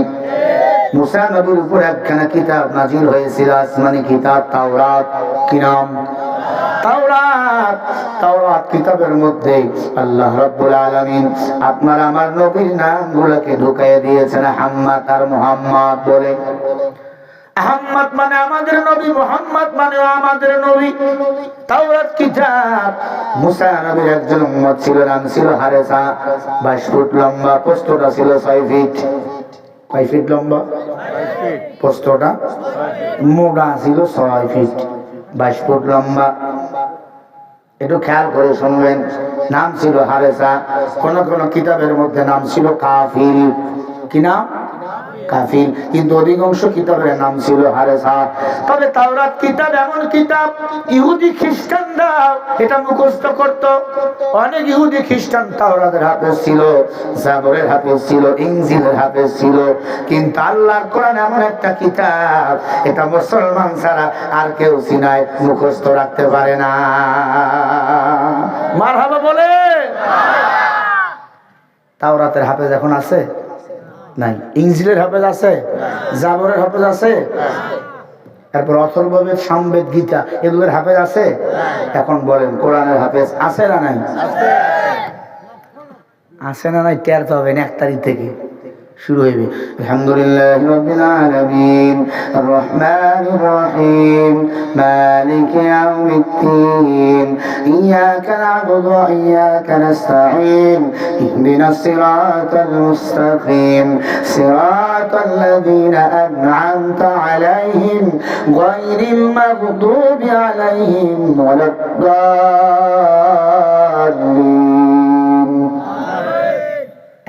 মুসা নবীর উপর একখানা কিতাব নাজিল হয়েছিল, আসমানি কিতাব, তাওরাত। কি নাম? তাওরাত। তাওরাত কিতাবের মধ্যে আল্লাহ রাব্বুল আলামিন আপনার আমার নবীর নামগুলোকে ঢুকাইয়ে দিয়েছেন আহমদ আর মুহাম্মদ বলে। আহমদ মানে আমাদের নবী, মুহাম্মদ মানে আমাদের নবী। তাওরাত কিতাব, মুসা নবীর একজন উম্মত ছিল, নাম ছিল হারেসা। 22 ফুট লম্বা, প্রস্থটা ছিল 6 ফিট। কয় ফিট লম্বা? 6 ফিট। প্রস্থটা মোটা ছিল 6 ফিট, 22 ফুট লম্বা। একটু খেয়াল করে শুনবেন। নাম ছিল হারেসা। কোন কোন কিতাবের মধ্যে নাম ছিল কাফিল। কি নাম? কাফিল। কিন্তু অধিকাংশ কিতাবের নাম ছিল হারেসা। তবে তাওরাত কিতাব এমন কিতাব, ইহুদি খ্রিস্টানরা এটা মুখস্থ করত। অনেক ইহুদি খ্রিস্টান তাওরাতের হাফেজ ছিল, জাবরের হাফেজ ছিল, ইনজিলের হাফেজ ছিল। কিন্তু আল্লাহর কোরআন এমন একটা কিতাব, এটা মুসলমান ছাড়া আর কেউ সিনায় মুখস্থ রাখতে পারে না। মারহাবা বলে। তাওরাতের হাফেজ এখন আছে? নাই। ইনজিলের হাফেজ আছে? জাবরের হাফেজ আছে? তারপর অথর্ববেদ, সামবেদ, গীতা এগুলোর হাফেজ আছে? এখন বলেন কোরআনের হাফেজ আছে না নাই? আছে না নাই? টের পাবেন 1 তারিখ থেকে শুরু হইবে। আলহামদুলিল্লাহি রাব্বিল আলামিন আর রহমানির রহিম মালিকি ইয়াউমিদ্দিন ইয়াকা না'বুদু ওয়া ইয়াকা নাস্তাঈন ইহদিনাস সিরাতাল মুস্তাকিম সিরাতাল লাযীনা আন'আমতা আলাইহিম গায়রিল মাগদুবি আলাইহিম ওয়ালাদ-দাল্লিন।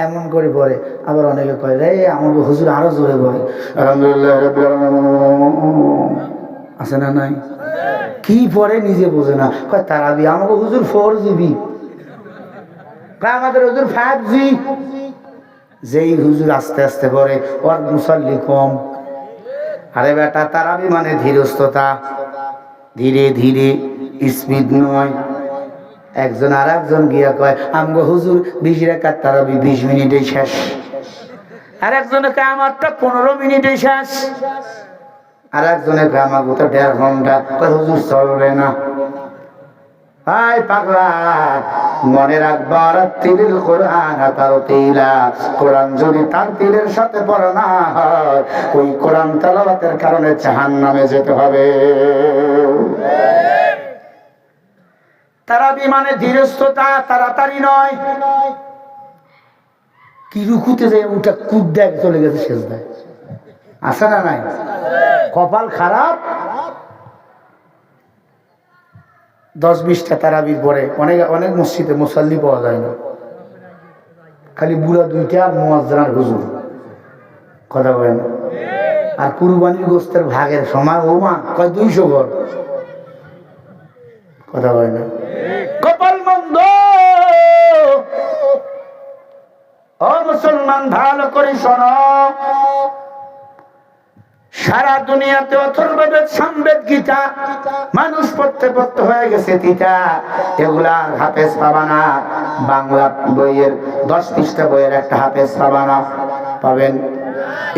এমন করে পড়ে। আবার অনেকে কয় রে আমাকে হুজুর আরো জোরে পড়ে আলহামদুলিল্লাহ রাব্বিল আলামিন। আছে না নাই? কি পড়ে নিজে বোঝে না। কয় তারাবি আমাকে হুজুর 4GB, আমাদের হুজুর 5G। যেই হুজুর আস্তে আস্তে পড়ে ওর মুসাল্লি কম। আরে বেটা তারাবি মানে ধীরস্থতা, ধীরে ধীরে, স্পিড নয়। একজন আর একজন গিয়া কয় আমগো হুজুর 20 রাকাত তারাবি 20 মিনিটে শেষ। আর একজনে কয় আমারটা 15 মিনিটে শেষ। আর একজনে কয় আমাকে তো 1.5 ঘন্টা। কয় হুজুর চলবে না। হাই পাগলা, মনে রাখবা রাত্তিল কোরআন তারতিলা। কোরআন যদি তারতিলের সাথে পড়া না হয় ওই কোরআন তেলাওয়াতের কারণে জাহান্নামে যেতে হবে। তারাবি মানে ধীরস্থতা, তাড়াতাড়ি নয়। কি রুকুতে যায় ওটা কুদ দেয় চলে গেছে সেজদায়। আছে না নাই? কপাল খারাপ। 10-20টা তারাবির পরে অনেক অনেক মসজিদে মুসাল্লি পাওয়া যায় না, খালি বুড়া 2টা আর মুয়াজ্জিন হুজুর। কথা বলে না। আর কুরবানির গোস্তের ভাগের সময় ও মা কয় 200 ঘর। কথা বলে না। কপাল মন্দ। ও মুসলমান ভালো করে শোনো, সারা দুনিয়াতে অথর্ববেদ, সামবেদ, গীতা মানুষ পড়তে পড়তে হয়ে গেছে তিতা। এগুলা হাফেজ পাবা না। বাংলা বইয়ের 10 পৃষ্ঠা বইয়ের একটা হাফেজ পাবা না, পাবেন।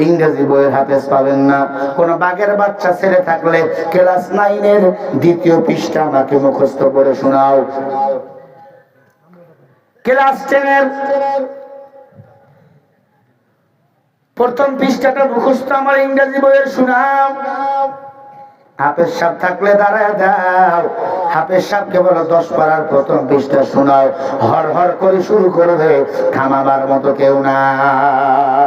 ইংরেজি বইয়ের হাফেজ পাবেন না। কোন বাঘের বাচ্চা ছেলে থাকলে ক্লাস 9-এর 2য় পৃষ্ঠা আমাকে মুখস্থ করে শোনাও। ক্লাস 10-এর 1ম পৃষ্ঠাটা মুখস্থ আমার ইংরেজি বইয়ের শোনাও। হাফেজ সাহেব থাকলে দাঁড়ায় দাও। হাফেজ সাহেবকে বলো 10 পারার 1ম পৃষ্ঠা শোনাও। হর হর করে শুরু করবে, থামাবার মতো কেউ নাই।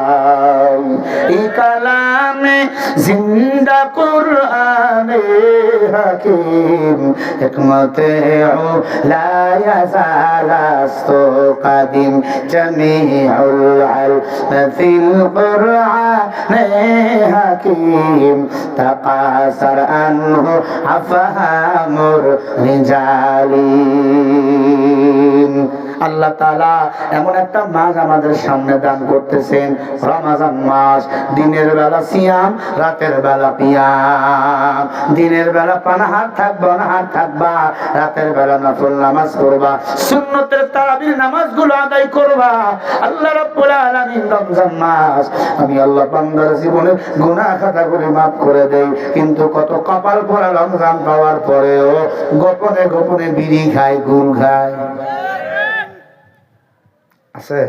এই কালামে জিন্দা কুরআনে হাকিম হিকমতে লা ইয়াজালাস্তু কাদিম জামিউল ইলম ফিল কুরআনে হাকিম তাকাসার আনহু আফহামুর রিজালিন। আল্লাহ তাআলা এমন একটা মাস আমাদের সামনে দান করতেছেন, রমজান মাস। দিনের বেলা সিয়াম, রাতের বেলা কিয়াম। দিনের বেলা পানাহার থাকবা, অনাহার থাকবা, রাতের বেলা নফল নামাজ পড়বা, সুন্নতের তারাবির নামাজগুলো আদায় করবা। আল্লাহ রাব্বুল আলামিন রমজান মাস আমি আল্লাহ বান্দার জীবনের গুনাহ খাতাগুলি মাফ করে দেই। কিন্তু কত কপাল পোড়া রমজান পাওয়ার পরেও গোপনে গোপনে বিড়ি খায়, গুল খায়। আছে?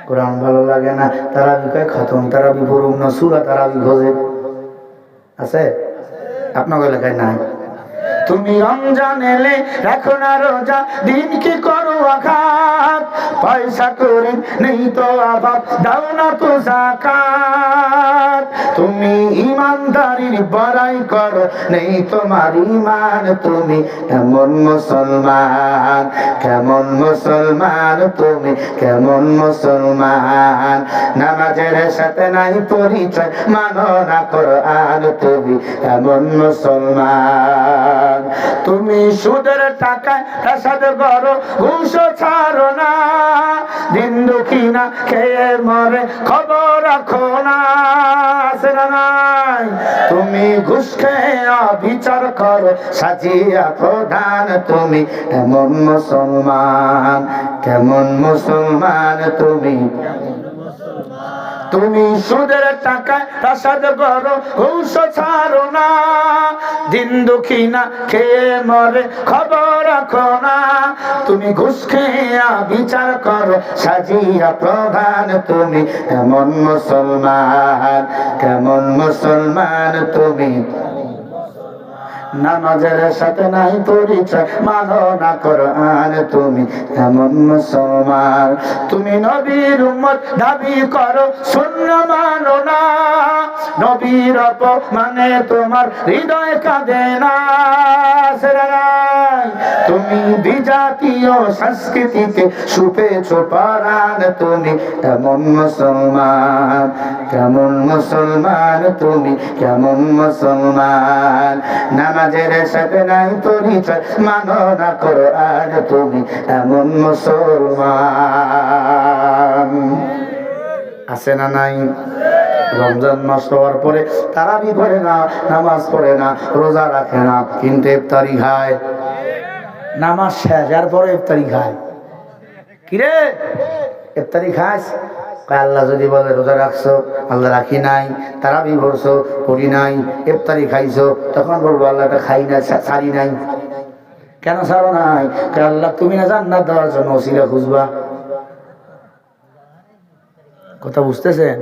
কোরআন ভালো লাগে না, তারাবি কয় খতম তারাবি পড়ুম না, সূরা তারাবি খোঁজে। আছে? আপনার এলাকায় নাই? তুমি রমজান এলে রাখো না রোজা, দিন কি করো আঘাত, পয়সা করে নেই তো অভাব, দাও না তো যাকাত। তুমি ইমানদারির বড়াই করো, নেই তোমার ইমান, তুমি কেমন মুসলমান, কেমন মুসলমান, তুমি কেমন মুসলমান। নামাজের সাথে নাই পরিচয়, মানো না কোরআন, তুমি কেমন মুসলমান। তুমি সুদের টাকায় প্রসাদ করো, ঘুষ ছাড়ো না, দিন দুঃখী না খেয়ে মরে খবর রাখো না। আছে না নাই? তুমি ঘুষ খেয়ে অবিচার করো, সাজিয়া প্রধান, তুমি কেমন মুসলমান, কেমন মুসলমান, তুমি তুমি সুদের টাকায় রাসাদ করো ঘুষ ছাড়ো না, দিন দুঃখী না খেয়ে মরে খবর রাখো না, তুমি ঘুষ খেয়া বিচার করো সাজিয়া প্রধান, তুমি এমন মুসলমান, কেমন মুসলমান তুমি, নামাজের সাথে নাই পরিচয়, মানো না কোরআন, তুমি এমন মুসলমান, তুমি নবীর উম্মত দাবি করো শূন্য মানো না, নবীর অপমানে তোমার হৃদয় কাঁদে না, তুমি বিজাতীয় সংস্কৃতিতে সুপেছ পরাণ, তুমি এমন মুসলমান, কেমন মুসলমান তুমি, কেমন মুসলমান, নামাজের সাথে নাই পরিচয়, মানো না কোরআন, তুমি এমন মুসলমান। আছে না নাই? রমজান মাস হওয়ার পরে তারাবি পড়ে না, নামাজ পড়ে না, রোজা রাখে না, কিন্তু ইফতারি খায়, নামাজ শেষ এরপরে ইফতারি খায়। কিরে ইফতারি খাস? আল্লাহ যদি বলে রোজা রাখছো, আল্লাহ রাখি নাই, তারাবি পড়ছো, পড়ি নাই, ইফতারি খাইছো, তখন বলবো আল্লাহটা খাই না, ছাড়ি নাই। কেন ছাড়ো নাই? আল্লাহ তুমি না জান্নাত দেওয়ার জন্য ওসিলা খুঁজবা। কথা বুঝতেছেন?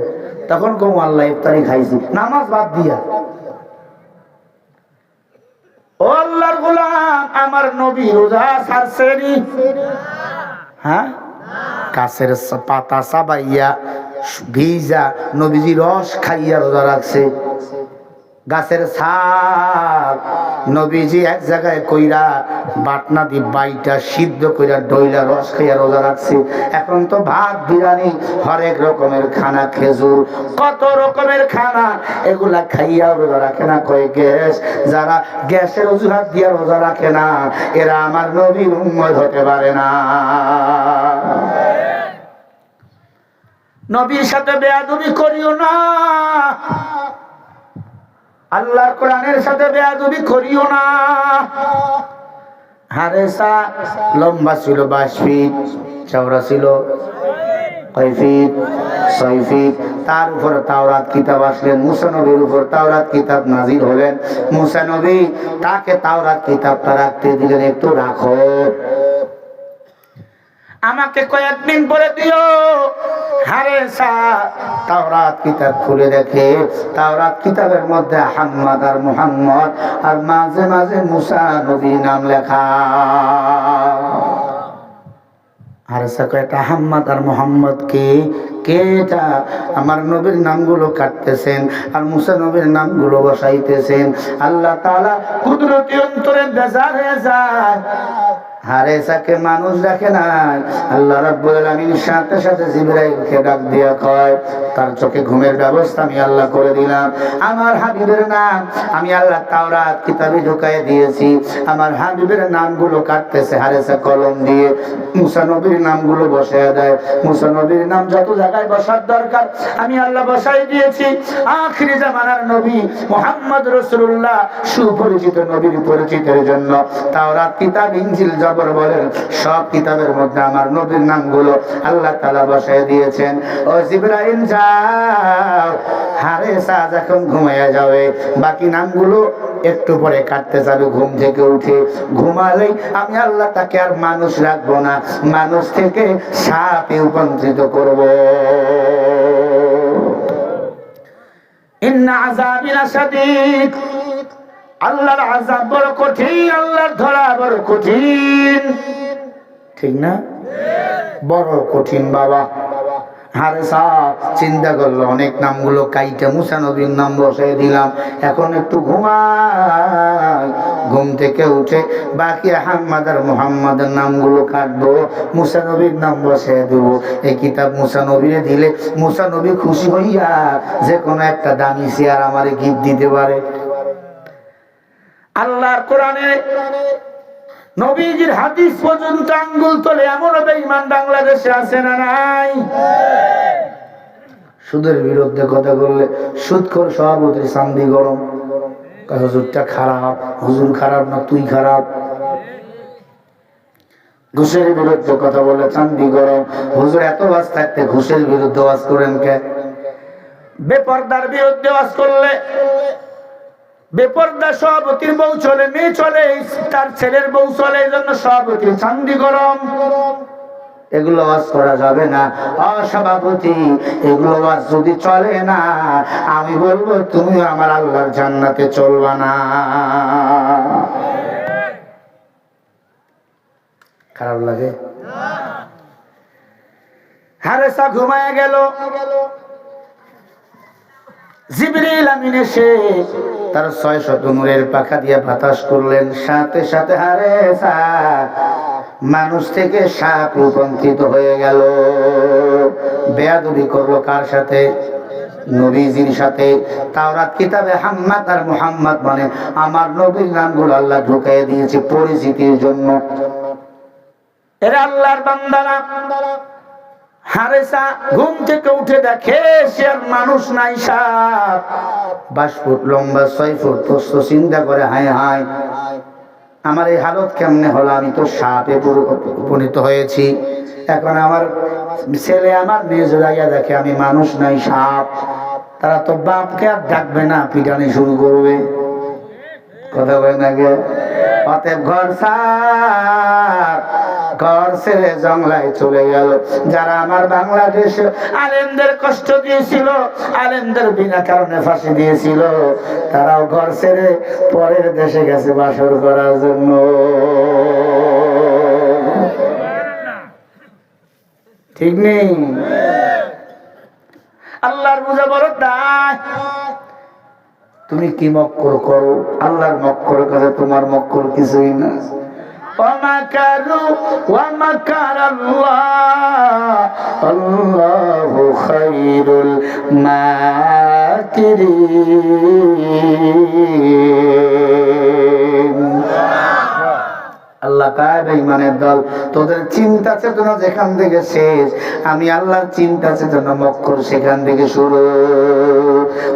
তখন কম আল্লাহ ইফতারি খাইছি, নামাজ বাদ দিয়া। ও আল্লাহর গোলাম, আমার নবী রোজা ছাড়ছেনি? হ্যাঁ, গাছের পাতা চাবাইয়া ভিজা নবীজি রস খাইয়া রোজা রাখছে। গাছের ছাপ নবীজি এক জায়গায় কইরা বাটনা দি বাইটা সিদ্ধ কইরা ডইলা রস খাইয়া রোজা রাখছে। এখন তো ভাত বিরিয়ানি হরেক রকমের খানা, খেজুর, কত রকমের খানা, এগুলা খাইয়া রোজা রাখে না। কয় গ্যাস, যারা গ্যাসের অজুহাত দিয়া রোজা রাখে না এরা আমার নবীর উম্মত হতে পারে না। নবীর সাথে বেয়াদবি করিও না, আল্লাহর কোরআনের সাথে বেয়াদবি করিও না। হারেসা লম্বা ছিল 22 ফিট, চওড়া ছিল কয় ফিট? 6 ফিট। তার উপর তাওরাত কিতাব আসলেন, মুসা নবীর উপর তাওরাত কিতাব নাজিল হলেন। মুসা নবী তাকে তাওরাত কিতাবটা রাখতে দিলেন, একটু রাখো, আমাকে কয়েকদিন পরে দিও। হারেসা তাওরাত কিতাব খুলে দেখে তাওরাত কিতাবের মধ্যে আহমদ আর মুহাম্মদ আর মাঝে মাঝে মুসা নবী নাম লেখা। হারেসা কয়, এটা আহমদ আর মুহাম্মদ কে? এটা আমার নবীর নামগুলো কাটতেছেন আর মুসা নবীর নামগুলো বসাইতেছেন। আল্লাহ তাআলা কুদরতি অন্তরে বেজার হয়ে যায়। হারেসাকে মানুষ রাখে নাই, আল্লাহ রাব্বুল আলামিন সাথে সাথে জিবরাইলকে ডাক দিয়া কয়, তার চোখে ঘুমের ব্যবস্থা আমি আল্লাহ করে দিলাম। আমার হাবিবের নাম আমি আল্লাহ তাওরাত কিতাবে ঢুকায় দিয়েছি। আমার হাবিবের নামগুলো কাটতেছে হারেসা কলম দিয়ে, মুসা নবীর নামগুলো বসায় দেয়। মুসা নবীর নাম যত জায়গায় বসার দরকার আমি আল্লাহ বসাই দিয়েছি। আখিরি জামানার নবী মুহাম্মদ রাসূলুল্লাহ সুপরিচিত নবীর পরিচিতের জন্য তাওরাত কিতাব, ইনজিল, জবর বলেন সব কিতাবের মধ্যে আমার নবীর নামগুলো আল্লাহ তাআলা বসায় দিয়েছেন। ও জিবরাইল যাও, হারেসা যখন ঘুমাইয়া যাবে বাকি নামগুলো একটু পরে কাটতে যাবে। ঘুম থেকে উঠে ঘুমালেই আমি আল্লাহ তাকে আর মানুষ রাখবো না, মানুষ থেকে সাপে রূপান্তরিত করব। ইন্না আযাবি লাশাদীদ, আল্লাহর আযাব বড় কঠিন, আল্লাহর ধরা বড় কঠিন। ঠিক না? বড় কঠিন বাবা। হারেসা চিন্তা করলো, অনেক নামগুলো কাইটা মুসা নবীর নাম বসাই দিলাম, এখন একটু ঘুমাই। ঘুম থেকে উঠে বাকি আহমদ আর মুহাম্মাদের নামগুলো কাটবো, মুসা নবীর নাম বসাই দেবো। এই কিতাব মুসা নবীরে দিলে মুসা নবী খুশি হইয়া যে কোনো একটা দামি চেয়ার আমারে গিফট দিতে পারে। আল্লাহর কোরআনে নবীজির হাদিস পর্যন্ত আঙ্গুল তোলে এমন বেঈমান বাংলাদেশে আছে না নাই? সুদের বিরুদ্ধে কথা বললে সুদখোর সভাপতির চান্দি গরম, হুজুরটা খারাপ, হুজুর খারাপ না তুই খারাপ। ঘুষের বিরুদ্ধে কথা বলে চান্দি গরম, হুজুর এত ওয়াজ থাকতে ঘুষের বিরুদ্ধে ওয়াজ করেন কে? বেপরদার বিরুদ্ধে ওয়াজ করলে, বেপরদা সভাপতির বউ চলে, মেয়ে চলে, তার ছেলের বউ চলে, এই জন্য সভাপতির চান্দি গরম, এগুলো ওয়াজ করা যাবে না। সভাপতি, এগুলো ওয়াজ যদি চলে না, আমি বলবো তুমি আমার আল্লাহর জান্নাতে চলবা না। খারাপ লাগে? হারেসা ঘুমায় গেল, জিবরিল আমিন এসে তার 600 নূরের পাখা দিয়ে বাতাস করলেন, সাথে সাথে হারেসা মানুষ থেকে সাপ রূপান্তরিত হয়ে গেল। বেয়াদবি করলো কার সাথে? নবীজির সাথে। তাওরাত কিতাবে হাম্মাদ আর মুহাম্মদ মানে আমার নবীর নামগুলো আল্লাহ ঢুকিয়ে দিয়েছে পরিচিতির জন্য। এরা আল্লাহর বান্দারা। হারেসা ঘুম থেকে উঠে দেখে সে আর মানুষ নাই, সাপ। 22 ফুট লম্বা, 6 ফুট প্রস্থ। চিন্তা করে হায় হায়, আমার এই হালত কেমনে হলো? আমি তো সাপে উপনীত হয়েছি। এখন আমার ছেলে আমার মেয়ে জোড়াইয়া দেখে আমি মানুষ নাই, সাপ। তারা তো বাপকে আর ডাকবে না, পিটানি শুরু করবে। কথা বলে না গে? অতএব ঘর সাপ, ঘর ছেড়ে জঙ্গলায় চলে গেল। যারা আমার বাংলাদেশে আলেমদের কষ্ট দিয়েছিল, আলেমদের বিনা কারণে ফাঁসি দিয়েছিল, তারাও ঘর ছেড়ে পরের দেশে গেছে বাসর করার জন্য। ঠিক নেই? আল্লাহর বুঝা বড় দায়। তুমি কি মক্কর করো? আল্লাহর মক্কর করে তোমার মক্কর কিছুই না। ومكروا ومكر الله والله خير الماكرين। আল্লাহ কায় বেঈমানের দল, তোদের চিন্তা চেতনা যেখান থেকে শেষ, আমি আল্লাহর চিন্তা চেতনা মক্কর সেখান থেকে শুরু।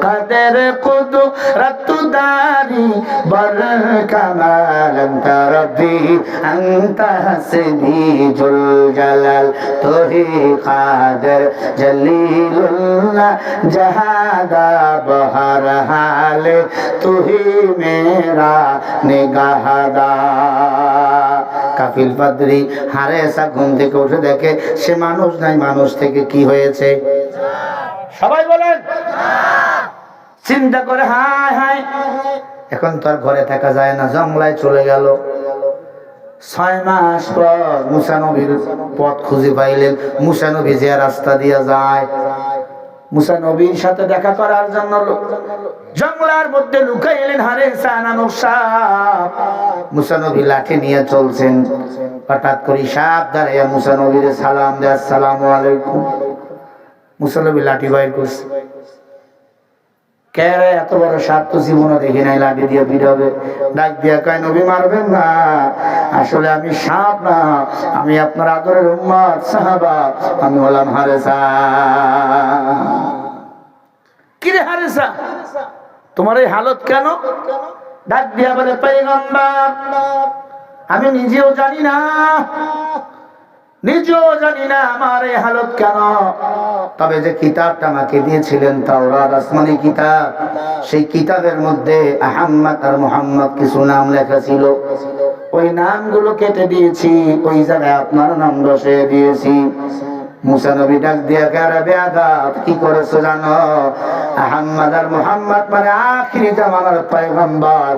কাদের কুদরত দারি বর কামাল আনতা রব্বি আনতা হাসবি জুল জালাল তোহি কাদের জলিলুল্লাহ জাহাদা বহর হালে তুহি মেরা নিগাহদা। কাফিল পাদ্রী হারেসা ঘুম থেকে উঠে দেখে সে মানুষ নাই, মানুষ থেকে কি হয়েছে? সবাই বলেন। চিন্তা করে হায় হায়, এখন তো আর ঘরে থাকা যায় না, জঙ্গলায় চলে গেল। 6 মাস পর মুসা নবীর পথ খুঁজে পাইলেন। মুসা নবী যে রাস্তা দিয়ে যায়, মুসা নবীর সাথে দেখা করার জন্য জঙ্গলার মধ্যে লুকাইলেন হারেসা নামক সাপ। মুসা নবী লাঠি নিয়ে চলছেন, হঠাৎ করে সাপ দাঁড়াইয়া মুসা নবীর সালাম দেয়, আসসালামু আলাইকুম। মুসা নবী লাঠি বাইর করছে। কে রে? এত বড় সাপ তো জীবনে দেখি নাই, লাঠি দিয়ে পিটাবে। ডাক দিয়া কয়, নবী মারবেন না, আসলে আমি সাপ না, আমি আপনার আদরের উম্মত সাহাবা, আমি হলাম হারেসা। কিরে হারেসা, তোমার এই হালত কেন? ডাক দিয়া বলে, পয়গম্বর আমি নিজেও জানি না, নিজেও জানি না আমার এই হালত কেন। তবে যে কিতাবটা আমাকে দিয়েছিলেন তাওরাত, আসমানি কিতাব, সেই কিতাবের মধ্যে আহমদ আর মুহাম্মদ কিছু নাম লেখা ছিল। ওই নামগুলো কেটে দিয়েছি, ওই জায়গায় আপনার নাম বসিয়ে দিয়েছি। মুসা নবী ডাক দিয়া কারা বেয়াদব, কি করেছো জানো? আহমদ আর মুহাম্মদ মানে আখিরি জামানার পয়গম্বর,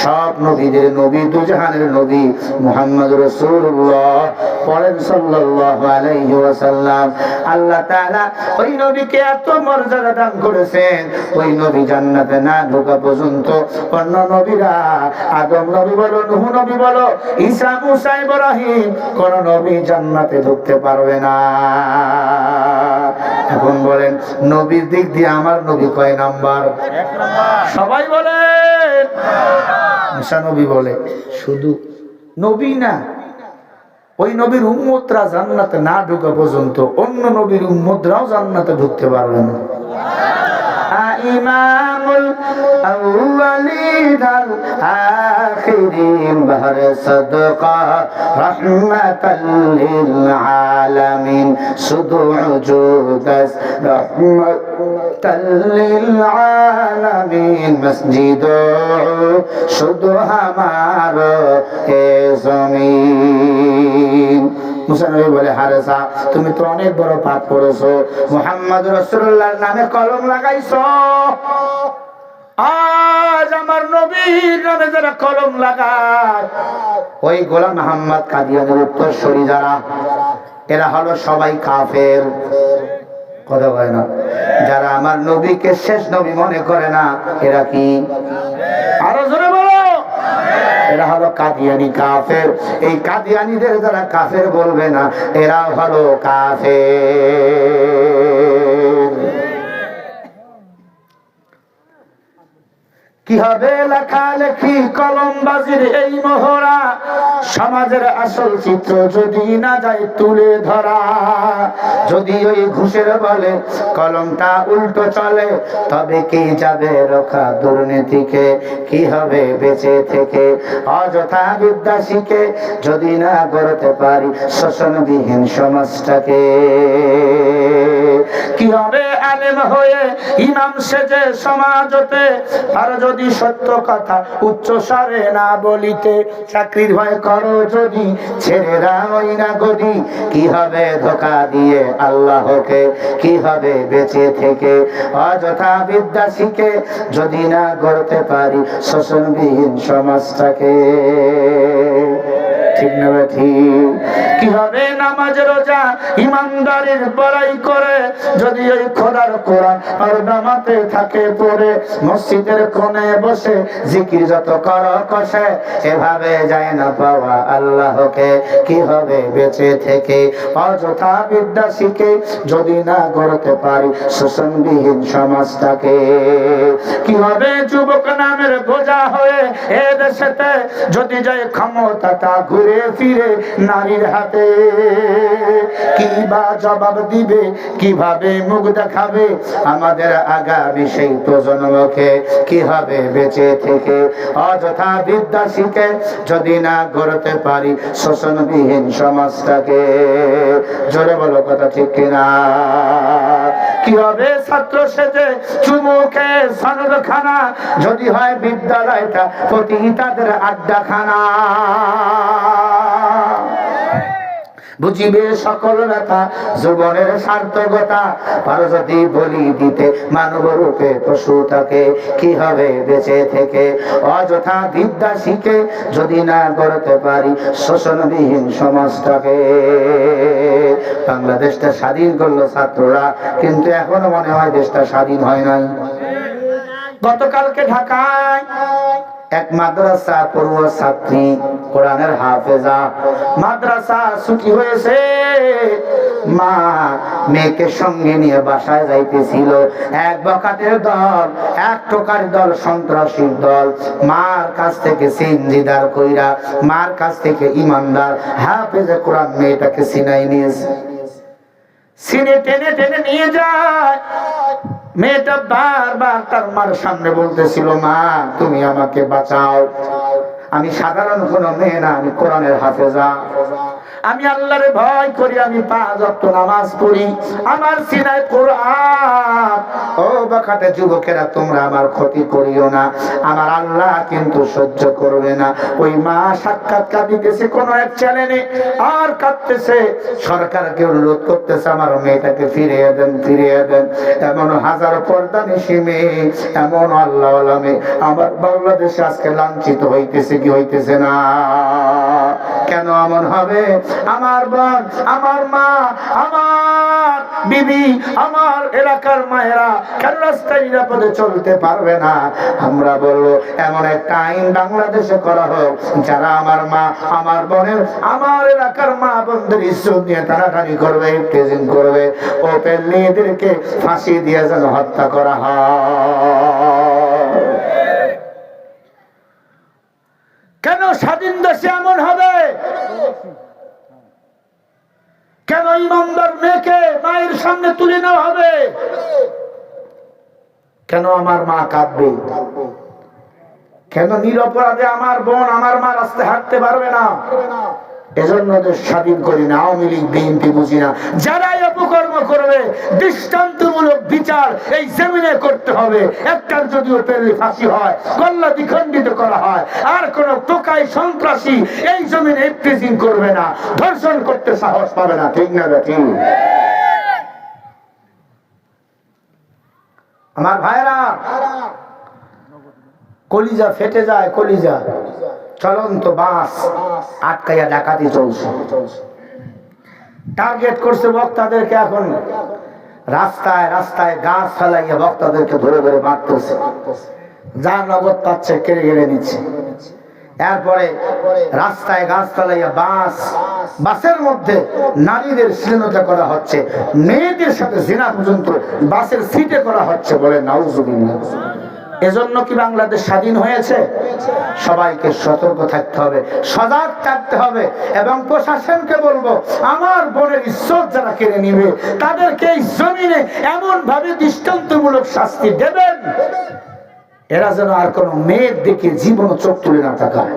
সব নবীদের নবী, দুজাহানের নবী মুহাম্মদ রাসূলুল্লাহ পড়েন সাল্লাল্লাহু আলাইহি ওয়াসাল্লাম। আল্লাহ তাআলা ওই নবীকে এত মর্যাদা দান করেছেন, ওই নবী জান্নাতে না ঢোকা পর্যন্ত অন্য নবীরা, আদম নবী বলো, নূহ নবী বলো, ঈসা, মুসা, ইব্রাহিম, কোন নবী জান্নাতে ঢুকতে পারবে না। এখন বলেন নবীর দিক দিয়ে আমার নবী কয় নাম্বার? 1 নাম্বার। সবাই বলেন। মুসা নবী বলে শুধু নবী না, ওই নবীর উম্মতরা জান্নাতে না ঢোকা পর্যন্ত অন্য নবীর উম্মতরাও জান্নাতে ঢুকতে পারবে না। ইমামুল আউয়ালিন আল আখিরিন বাহরে সাদকা রাহমাতাল লিল আলামিন শুধু উজুদাস রহমত লিল আলামিন মসজিদ শুধু আমার হে জমিন। মুসা নবী বলে, হারেসা তুমি তো অনেক বড় পাপ করেছো, মুহাম্মদ রাসূলুল্লাহর নামে কলম লাগাইছো। আজ আমার নবীর নামে যারা কলম লাগায়, ওই গোলাম মোহাম্মদ কাদিয়ানের উত্তরসূরি যারা, এরা হলো সবাই কাফের। কথা কয় না? যারা আমার নবীকে শেষ নবী মনে করে না, এরা কি? আরো জোরে বলো। এরা হলো কাদিয়ানি কাফের। এই কাদিয়ানিদের যারা কাফের বলবে না, এরা হলো কাফের। কি হবে লেখালেখি কলমবাজির এই মোহরা, সমাজের আসল চিত্র যদি না যায় তুলে ধরা। যদি ওই ঘুষের বলে কলমটা উল্টো চলে, তবে কি যাবে রক্ষা দুর্নীতিকে? কি হবে বেঁচে থেকে অযথা বিদ্যা শিখে যদি না গড়তে পারি শোষণবিহীন সমাজটাকে? কি হবে আলেম হয়ে ইমাম সেজে সমাজতে, আর যদি সত্য কথা উচ্চ স্বরে না বলিতে? চাকরির ভয় করো যদি ছেড়ে দাও না গদি, কি হবে ধোঁকা দিয়ে আল্লাহকে? কি হবে বেঁচে থেকে অযথা বিদ্যা শিখে যদি না গড়তে পারি শোষণবিহীন সমাজটাকে? ঠিক না ঠিক? কি হবে নামাজ রোজা ইমানদারের বড়াই করে, যদি ওই খোদার কোরআন আর নামাতে থাকে পড়ে? মসজিদের কোণে বসে জিকির যত করো কষে, এভাবে যায় না পাওয়া আল্লাহকে? কি হবে বেঁচে থেকে অযথা বিদ্যা শিখে যদি না গড়তে পারি শোষণবিহীন সমাজটাকে? কি হবে যুবক নামের বোঝা হয়ে এ দেশেতে, যদি যায় ক্ষমতাটা ঘুরে ফিরে নারীর হাতে? কি বা জবাব দিবে, কিভাবে মুখ দেখাবে আমাদের আগামী সেই প্রজন্মকে? কি হবে বেঁচে থেকে অযথা বিদ্যা শিখে যদি না গড়তে পারি শোষণবিহীন সমাজটাকে? জোরে বলো কথা ঠিক কিনা? কি হবে ছাত্র সেজে চুমুকে সনদখানা, যদি হয় বিদ্যালয়টা প্রতি তাদের আড্ডাখানা? বুঝিবে সকল ব্যথা জীবনের সার্থকতা, আর যদি বলি দিতে মানব রূপে পশুটাকে? কি হবে বেঁচে থেকে অযথা বিদ্যা শিখে যদি না গড়তে পারি শোষণবিহীন সমাজটাকে? বাংলাদেশটা স্বাধীন করলো ছাত্ররা, কিন্তু এখনো মনে হয় দেশটা স্বাধীন হয় নাই। গতকালকে ঢাকায় এক মাদ্রাসা পড়ুয়া ছাত্রী, কোরআনের হাফেজা, মাদ্রাসা ছুটি হয়েছে, মা মেয়েকে সঙ্গে নিয়ে বাসায় যাইতেছিল। এক বখাটের দল, এক টোকার দল, সন্ত্রাসীর দল মার কাছ থেকে সিনজিদার কইরা, মার কাছ থেকে ইমানদার হাফেজে কোরআন মেয়েটাকে সিনাই নিয়েছে। সিনে টেনে টেনে নিয়ে যায়। মেয়েটা বারবার তার মার সামনে বলতেছিল, মা তুমি আমাকে বাঁচাও, আমি সাধারণ কোনো মেয়ে না, আমি কোরআনের হাফেজা, আমি আল্লাহরে ভয় করি, আমি 5 ওয়াক্ত নামাজ পড়ি, আমার সিনায় কোরআন। ও বাকাতে যুবকেরা, তোমরা আমার ক্ষতি করিও না, আমার আল্লাহ কিন্তু সহ্য করবে না। ওই মা সাক্ষাৎকার দিতেছে কোন এক চ্যানেলে, আর কাঁদতেছে, সরকারকে অনুরোধ করতেছে আমার মেয়েটাকে ফিরিয়ে দেন, ফিরিয়ে দেন। এমন হাজারো পর্দানিশী মেয়ে, এমন আল্লাহওয়ালা মেয়ে আমার বাংলাদেশে আজকে লাঞ্ছিত হইতেছে কি হইতেছে না? কেন এমন হবে? আমার বোন, আমার মা, আমার বিবি, আমার এলাকার মায়েরা কেন রাস্তায় নিরাপদে চলতে পারবে না? আমরা বলবো এমন একটা আইন বাংলাদেশে করা হোক, যারা আমার মা, আমার বোনের, আমার এলাকার মা বোনদের ইজ্জত নিয়ে টানাটানি করবে, টেজিং করবে, ওপেনলি এদেরকে ফাঁসি দিয়ে যেন হত্যা করা হয়। কেন স্বাধীন দেশে এমন হবে? কেন ইমানদার মেয়েকে মায়ের সামনে তুলে নেওয়া হবে? কেন আমার মা কাঁদবে? কেন নিরপরাধে আমার বোন, আমার মা রাস্তায় হাঁটতে পারবে না? এজন্য দেশ স্বাধীন করি না, আওয়ামী লীগ বিএনপি বুঝি না। যারাই অপকর্ম করবে দৃষ্টান্তমূলক বিচার এই জমিনে করতে হবে। একটার যদিও পেলে ফাঁসি হয়, গলা দ্বিখণ্ডিত করা হয়, আর কোন টোকাই সন্ত্রাসী এই জমিনে ইফটিজিং করবে না, ধর্ষণ করতে সাহস পাবে না। ঠিক না ঠিক? আমার ভাইরা, কলিজা ফেটে যায়, কলিজা। চলন্ত বাস আটকাইয়া ডাকাতি চলছে, টার্গেট করছে বক্তাদেরকে। এখন রাস্তায় রাস্তায় গাছ ফেলাইয়া বক্তাদেরকে ধরে ধরে মারতেছে, যা নগদ পাচ্ছে কেড়ে কেড়ে নিচ্ছে। এরপরে রাস্তায় গাছ ফেলাইয়া বাসের মধ্যে নারীদের শ্লীলতা করা হচ্ছে, মেয়েদের সাথে জিনা পর্যন্ত বাসের সিটে করা হচ্ছে। বলে নাউজুবিল্লাহ। এজন্য কি বাংলাদেশ স্বাধীন হয়েছে? সবাইকে সতর্ক থাকতে হবে, সজাগ থাকতে হবে, এবং প্রশাসনকে বলবো আমার বোনের ইজ্জত যারা কেড়ে নিবে তাদেরকে এই জমিনে এমন ভাবে দৃষ্টান্তমূলক শাস্তি দেবেন, এরা যেন আর কোন মেয়ের দিকে জীবন চোখ তুলে না তাকায়।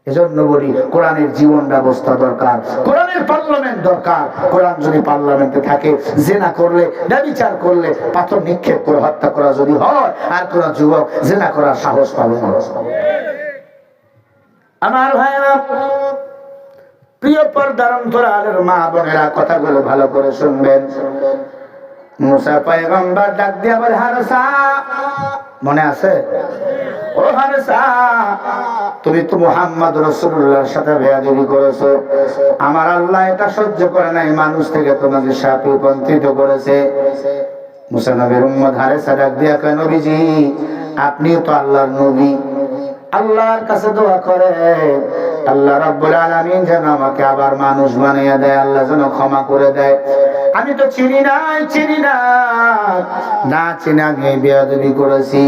এজন্য বলি কোরআনের জীবন ব্যবস্থা দরকার, কোরআনের পার্লামেন্ট দরকার। কোরআন যদি পার্লামেন্টে থাকে, জেনা করলে, ব্যভিচার করলে পাথর নিক্ষেপ করে হত্যা করা যদি হয়, আর কোন যুবক জেনা করার সাহস পাবে না। আমার ভাইরা, প্রিয় পর্দার অন্তরালের মা বোনেরা, কথাগুলো ভালো করে শুনবেন। মুসা পয়গম্বর ডাক দিয়া বলে, হারসা, মনে আছে? ও হারসা, তুমি তো মুহাম্মদ রাসূলুল্লাহর সাথে বেয়াদবি করেছো। আমার আল্লাহ এটা সহ্য করে নাই, মানুষ থেকে তোমাকে শাপে রূপান্তরিত করেছে। মুসা নবীর উম্মত হারসা ডাক দিয়া কয়, নবীজি আপনিও তো আল্লাহর নবী, আল্লাহর কাছে দোয়া করে আল্লাহ রাব্বুল আলামিন যেন আমাকে আবার মানুষ বানিয়ে দেয়, আল্লাহ যেন ক্ষমা করে দেয়। আমি তো চিনি নাই, না চিনি আমি বেয়াদবি করেছি।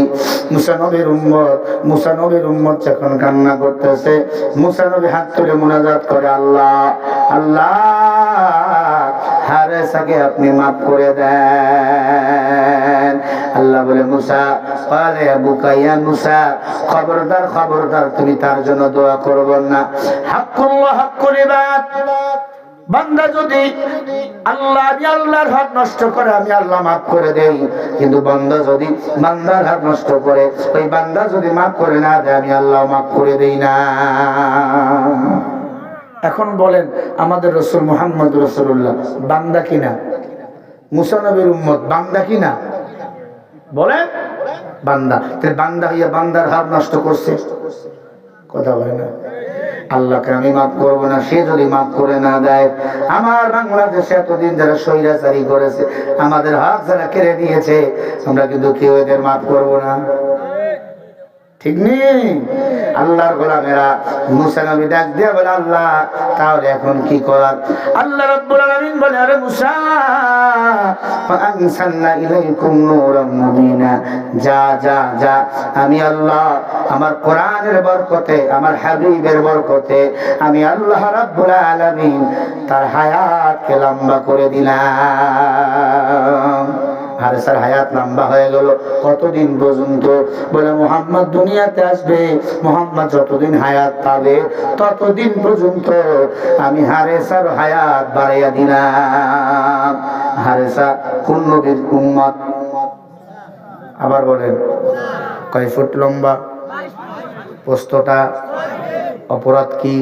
মুসা নবীর উম্মত যখন কান্না করতেছে, মুসা নবী হাত তুলে মুনাজাত করে, আল্লাহ আল্লাহ হারেসাকে আপনি মাফ করে দেন। আল্লাহ বলে, মুসা ক্বালে বুকাইয়া মুসা, খবরদার খবরদার, তুমি তার জন্য দোয়া করবে না। হাক্কুল্লাহ হাক্কুল ইবাদ, বান্দা যদি আল্লাহর হক নষ্ট করে আমি আল্লাহ মাফ করে দেই, কিন্তু বান্দা যদি বান্দার হক নষ্ট করে, ওই বান্দা যদি মাফ করে না দেয় আমি আল্লাহ মাফ করে দেই না। এখন বলেন, আমাদের রাসূল মুহাম্মদ রাসূলুল্লাহ বান্দা কিনা? মুসা নবীর উম্মত বান্দা কিনা? বলেন বান্দা। তাহলে বান্দা হইয়া বান্দার হক নষ্ট করছে, কথা বলে না। আল্লাহকে আমি মাফ করবো না, সে যদি মাফ করে না দেয়। আমার বাংলাদেশে এতদিন যারা স্বৈরাচারী করেছে, আমাদের হক যারা কেড়ে নিয়েছে, আমরা কিন্তু কেউ এদের মাফ করবো না। ঠিক নেই? আল্লাহর গোলামেরা মুসা নবী ডাক দিয়ে বলে, আল্লাহ তাহলে এখন কি করার? আল্লাহ রাব্বুল আলামিন বলে, আরে মুসা, ফাআনসালনা ইলাইকুম নূরাম মুবিনা, যা যা যা, আমি আল্লাহ আমার কোরআনের বরকতে, আমার হাবিবের বরকতে আমি আল্লাহ রাব্বুল আলামিন তার হায়াতকে লম্বা করে দিলাম। হারেসার হায়াত লম্বা হয়ে গেল। কতদিন পর্যন্ত? বলে মুহাম্মদ দুনিয়াতে আসবে, মুহাম্মদ যতদিন হায়াত পাবে ততদিন পর্যন্ত আমি হারেসার হায়াত বাড়াইয়া দিলাম। হারেসা কোন নবীর উম্মত? আবার বলেন, কয় ফুট লম্বা? প্রশ্নটা অপরাধ কি?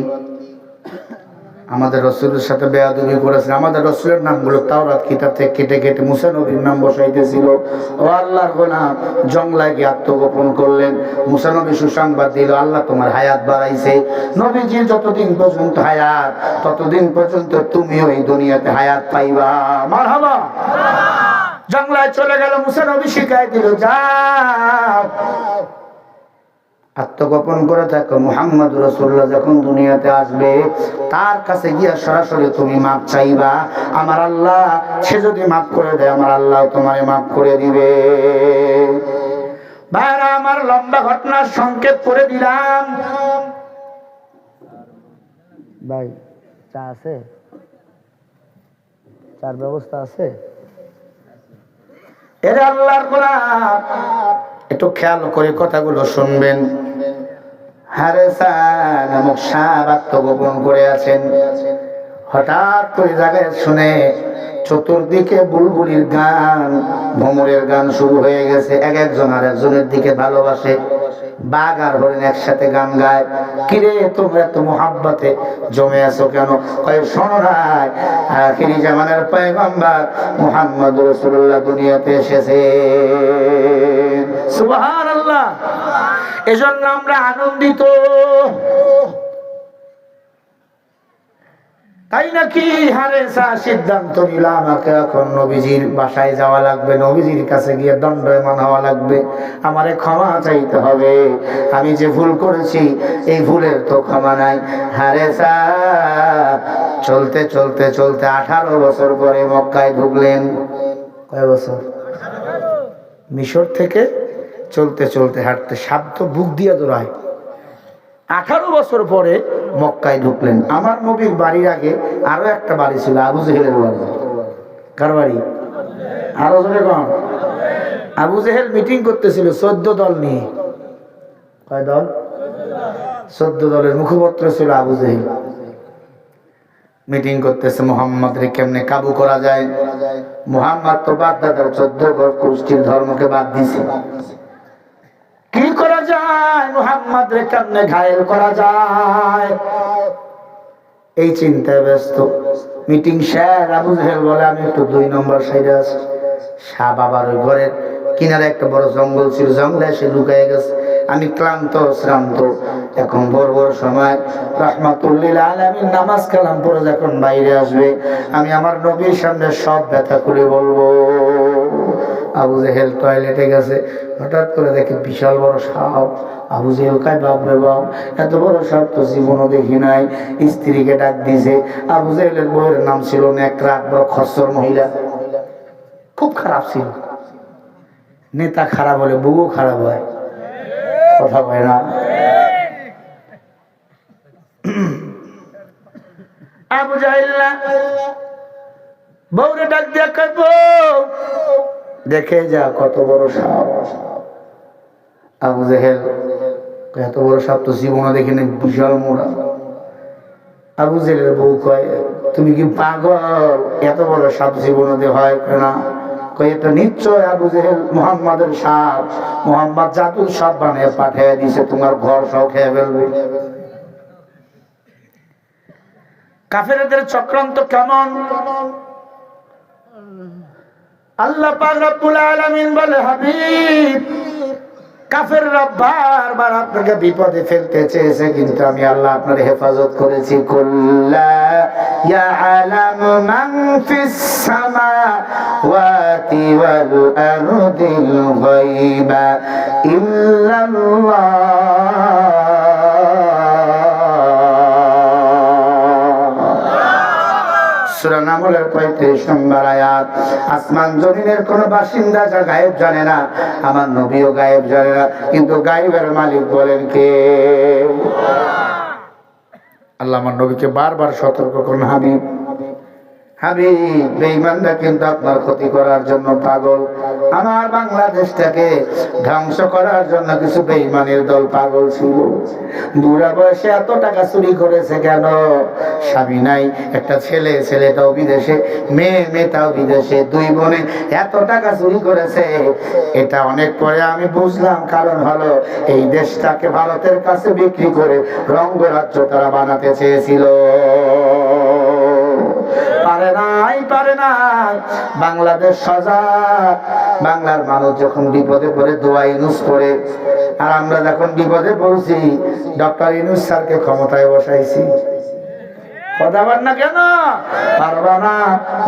আমাদের রসুলের সাথে বেয়াদবি করেছেন। আমাদের রসুলের নামগুলো তাওরাত কিতাব থেকে কেটে কেটে মুসা নবীর নাম বসাইতেছিল। ও আল্লাহর গোলাম, জংলায় গিয়ে আত্মগোপন করলেন। মুসা নবী সুসংবাদ দিল, আল্লাহ তোমার হায়াত বাড়াইছে। নবীজির যতদিন পর্যন্ত হায়াত, ততদিন পর্যন্ত তুমিও এই দুনিয়াতে হায়াত পাইবা। মারহাবা। জংলায় চলে গেল, মুসা নবী শিখাই দিল, যাও আত্মগোপন করে থাকো। মুহাম্মদ রাসূলুল্লাহ যখন দুনিয়াতে আসবে তার কাছে গিয়া সরাসরি তুমি মাপ চাইবা। আমার আল্লাহ সে যদি মাফ করে দেয়, আমার আল্লাহ তোমারে মাফ করে দিবে। ভাইরা আমার, লম্বা ঘটনার সংক্ষেপ করে দিলাম। ভাই চা আছে? চার ব্যবস্থা আছে? এরা আল্লাহর গোলাম, একটু খেয়াল করে কথাগুলো শুনবেন। হারেসা নামক সাপ আত্মগোপন করে আছেন। হঠাৎ করে জায়গায় শুনে চতুর্দিকে বুলবুলির গান, ভ্রমরের গান শুরু হয়ে গেছে। এক একজন আর একজনের দিকে ভালোবাসে। বাঘ আর হরিণ একসাথে গান গায়। কিরে তোমরা এত মোহাব্বতে জমে আছো কেন? কয় শোনো নাই, আখিরি জামানার পয়গম্বর মুহাম্মদ রাসূলুল্লাহ দুনিয়াতে এসেছে। সুবহানাল্লাহ। এজন্য আমরা আনন্দিত। তাই নাকি হারেসা সিদ্ধান্ত নিল আমাকে এখন নবীজির বাসায় যাওয়া লাগবে, নবীজির কাছে গিয়ে দণ্ডায়মান হওয়া লাগবে, আমারে ক্ষমা চাইতে হবে। আমি যে ভুল করেছি এই ভুলের তো ক্ষমা নাই। হারেসা চলতে চলতে চলতে 18 বছর পরে মক্কায় ঢুকলেন। কয় বছর? মিশর থেকে চলতে চলতে হাঁটতে সাপ তো বুক দিয়ে দৌড়ায়। 18 বছর পরে মক্কায় ঢুকলেন। আমার নবীর বাড়ির আগে আরো একটা বাড়ি ছিল, আবু জেহেলের বাড়ি। কার বাড়ি? আরো জোরে কম। আবু জেহেল মিটিং করতেছিল 14 দল নিয়ে। কয় দল? 14 দলের মুখপত্র ছিল আবু জেহেল। মিটিং করতেছে মুহাম্মদ রে কেমনে কাবু করা যায়। মুহাম্মদ তো বাগদাদের 14 গড় কুষ্টির ধর্মকে বাদ দিছে। কি করা যায়, মুহাম্মদ রে কেমনে ঘায়েল করা যায়, এই চিন্তায় ব্যস্ত। মিটিং শেষ। আবু জেহেল বলে আমি একটু 2 নম্বর সাইডে আছি। শাহ বাবার ওই ঘরের কিনারে একটা বড় জঙ্গল ছিল, জঙ্গলে এসে লুকিয়ে গেছে। আমি ক্লান্ত শ্রান্ত, এখন বড় সময় রাহমাতুল্লিল আলামিন নামাজ কালাম পড়ে যখন বাইরে আসবে আমি আমার নবীর সামনে সব ব্যথা করে বলবো। আবু জেহেল টয়লেটে গেছে, হঠাৎ করে দেখে বিশাল বড় সাপ। আবু জেহেল কয় বাপরে বাপ, এত বড় সাপ তো জীবনও দেখি নাই। স্ত্রীকে ডাক দিয়েছে। আবু জেহেলের বউয়ের নাম ছিল নেকড়া, বড় খচ্চর মহিলা, খুব খারাপ ছিল। নেতা খারাপ হলে বউও খারাপ হয়, কথা কয় না? আবু জেহেল বউরে ডাক দিয়া কয় বউ দেখে যা কত বড় সাপ। আবু জেহেল এত বড় সাপ তো জীবনে দেখিনি, বিশাল মোড়া। আবু জেহেলের বউ কয় তুমি কি পাগল, এত বড় সাপ জীবনে হয় না? কয় এটা নিশ্চয় আবু জেহেল মুহাম্মাদের সাপ, মুহাম্মদ জাদুর সাপ বানিয়ে পাঠিয়ে দিছে, তোমার ঘর সব খেয়ে ফেলবে। কাফেরদের চক্রান্ত কেমন? আল্লাহ পাক রব্বুল আলামিন বলে হাবিব কাফেররা বারবার আপনাকে বিপদে ফেলতে চেয়েছে, কিন্তু আমি আল্লাহ আপনার হেফাজত করেছি। কুল্লা ইয়ালামু মান ফিস সামাওয়াতি ওয়াল আরদিল গায়বা ইল্লাল্লাহ। সূরা নামলের 35 নম্বর আয়াত। আসমান জমিনের কোন বাসিন্দা যা গায়েব জানে না, আমার নবীও গায়েব জানে না, কিন্তু গায়েবের মালিক বলেন কে? আল্লাহ আমার নবীকে বারবার সতর্ক করেন, হাবিব হাবিব বেঈমানরা কিন্তু আপনার ক্ষতি করার জন্য পাগল। আমার বাংলাদেশটাকে ধ্বংস করার জন্য কিছু বেঈমানের দল পাগল ছিল। বুড়া বয়সে এত টাকা চুরি করেছে কেন? স্বামী নাই, একটা ছেলে, ছেলেটাও বিদেশে, মেয়েটাও বিদেশে, 2 বোনে এত টাকা চুরি করেছে। এটা অনেক পরে আমি বুঝলাম, কারণ হলো এই দেশটাকে ভারতের কাছে বিক্রি করে রঙ্গরাজ্য তারা বানাতে চেয়েছিল। পারে নাই। বাংলাদেশ সজাগ। বাংলার মানুষ যখন বিপদে পড়ে দোয়া ইউনূস পড়ে, আর আমরা যখন বিপদে পড়ছি ডক্টর ইউনূস স্যারকে ক্ষমতায় বসাইছি। কথা বল না কেন? পারবা না।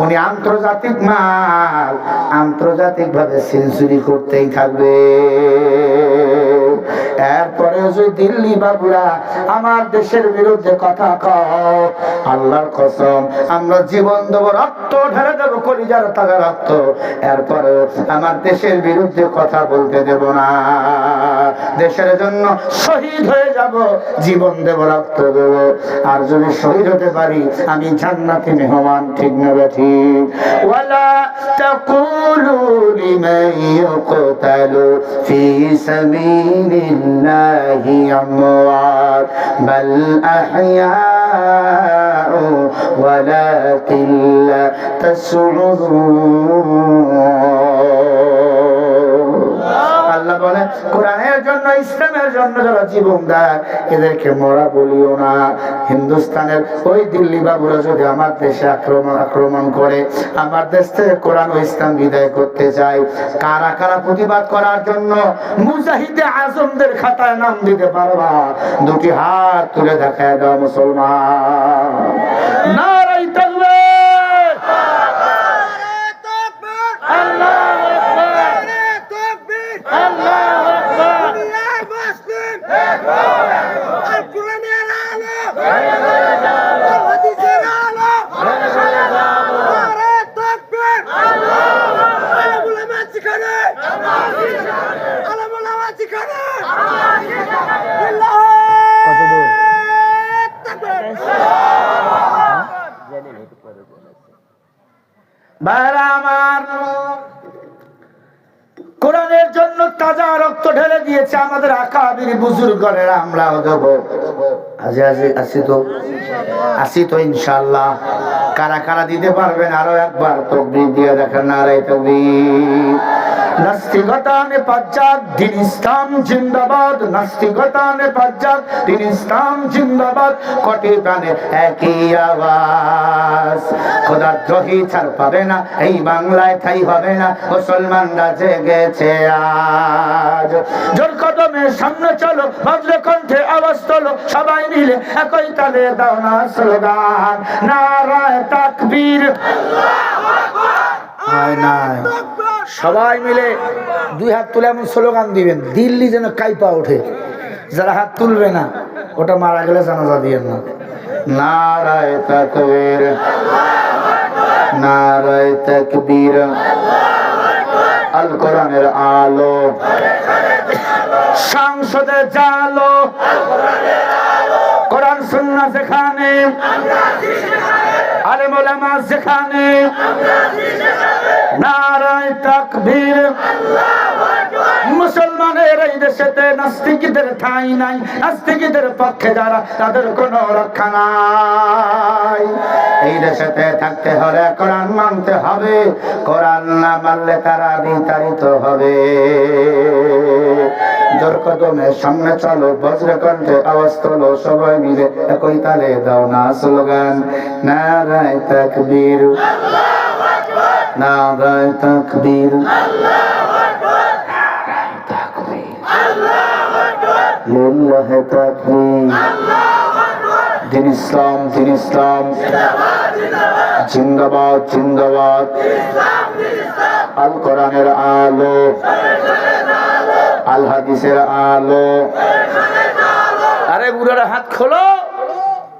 উনি আন্তর্জাতিক মাল, আন্তর্জাতিক ভাবে সেঞ্চুরি করতেই থাকবে। এরপরে যদি দিল্লি বাবুরা আমার দেশের বিরুদ্ধে কথা কও, আল্লাহর কসম আমরা জীবন দেবো, রক্ত ঢেলে দেবো, কলিজার তাজা রক্ত, এরপরে আমার দেশের বিরুদ্ধে কথা বলতে দেব না। দেশের জন্য শহীদ হয়ে যাব, জীবন দেব, রক্ত দেব। আর যদি শহীদ হতে পারি আমি জান্নাতি মেহমান, ঠিক না ঠিক? ওয়ালা তাকুলু লিমান ইউকতালু ফি সাবিলিল্লাহি হি আমওয়াত বাল আহইয়াউ ওয়ালাকিন লা তাশউরুন। আল্লাহ বলে কোরআনের জন্য ইসলামের জন্য যারা জীবন দেয় এদেরকে মরা বলিও না। হিন্দুস্তানের ওই দিল্লি বাবুরা যদি আমার দেশে আক্রমণ করে, আমার দেশ থেকে কোরআন ও ইসলাম বিদায় করতে চায়, কারা কারা প্রতিবাদ করার জন্য মুজাহিদে আজমদের খাতায় নাম দিতে পারবা? দুটি হাত তুলে দেখায় দাও মুসলমান। নারায়ে তাকবীর, আল্লাহু আকবার, আল্লাহু আকবার। কত দূর? ভাইরা আমার, কোরআনের জন্য তাজা রক্ত ঢেলে দিয়েছে আমাদের আকাবির বুজুর্গরা, আমরাও দেব। আসি তো ইনশাআল্লাহ। কারা কারা দিতে পারবেন আরো একবার তাকবীর দিয়ে দেখেন, নারায়ে তাকবীর। নাস্তিকতা ने पज्जाक दिन इस्लाम जिंदाबाद, नास्तिकता ने पज्जाक दिन इस्लाम जिंदाबाद, कोटि प्राणे একই আওয়াজ। খোদা দ্রোহী ছাড় পাবে না এই বাংলায়, ঠাই হবে না মুসলমানরা জেগেছে আজ। জোর কদমে সামনে চলো, বজ্র কণ্ঠে আওয়াজ তোলো, সবাই মিলে একই তালে দাও না স্লোগান, নারায়ে তাকবীর, আল্লাহু আকবার। সবাই মিলে দুই হাত তুলে এমন স্লোগান দিবেন দিল্লি যেন কাইপা ওঠে। যারা হাত তুলবে না ওটা মারা গেলে জানাজা দিয়েন না। নারায়ে তাকবীর, নারায়ে তাকবীর। আল কোরআনের আলো সংসদে জালো, কোরআন সুন্নাহ যেখানে, আলেম ওলামা যেখানে, নারায়ে তাকবীর, মুসলমানের এই দেশেতে নাস্তিকদের ঠাঁই নাই, নাস্তিকদের পক্ষে যারা তাদের কোনো রক্ষা নাই। এই দেশেতে থাকতে হলে কোরআন মানতে হবে, কোরআন না মানলে তারা বিতাড়িত হবে। জোর কদমে সামনে চলো, বজ্র কণ্ঠে আওয়াজ তোলো, সবাই মিলে একই তালে দাও না স্লোগান, নারায়ে তাকবীর, আল্লাহু আকবার, নারায়ে তাকবীর, আল্লাহু আকবার, নারায়ে তাকবীর, আল্লাহু আকবার, লিল্লাহি তাকবীর, আল্লাহু আকবার। দিন ইসলাম, দিন ইসলাম জিন্দাবাদ, জিন্দাবাদ। আল কোরআনের আলো, আল হাদিসের আলো। আরে বুড়ারা হাত খোলো,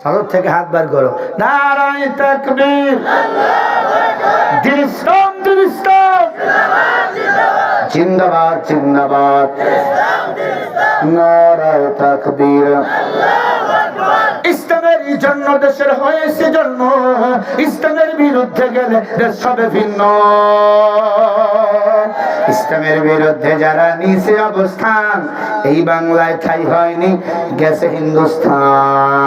সাদর থেকে হাত বার করো, নারায়ে তাকবীর, দিন ইসলাম, দিন ইসলাম জিন্দাবাদ, জিন্দাবাদ, নারায়ে তাকবীর। ইসলামের জন্য দেশের হয়েছে জন্ম, ইসলামের বিরুদ্ধে গেলে দেশ হবে ভিন্ন। ইসলামের বিরুদ্ধে যারা নিচে অবস্থান, এই বাংলায় ঠাই হয়নি, গেছে হিন্দুস্তান।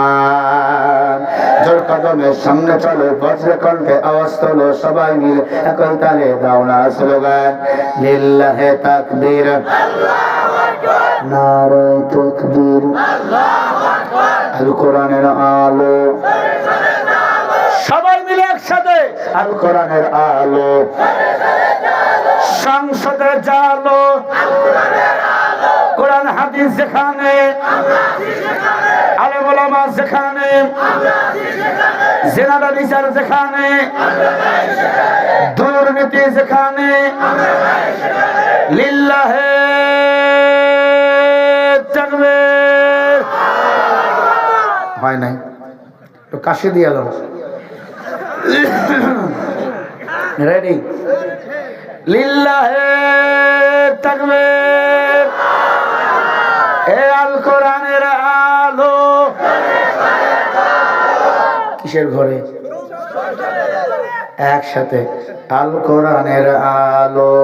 জোর কদমের সামনে চলো, বজ্র কণ্ঠে আওয়াজ তোলো, সবাই মিলে একই তালে দাও না স্লোগান, লিল্লাহি তাকবীর, আল্লাহু আকবার, নারায়ে তাকবীর, আল্লাহু আকবার। আল কোরআনের আলো, সবাই মিলে একসাথে আল কোরআনের আলো, সংসদে জালো, কোরআন হাদিস যেখানে, আলেম ওলামা যেখানে, জিনার বিচার যেখানে, দুর্নীতি যেখানে, লিল্লাহি তাকবীর। হয় নাই তো কাশি দিয়ে এলো, রেডি, লিল্লাহি তাকবীর। এ আল কোরআনের আলো, কিসের ঘরে? একসাথে আল কোরআনের আলো,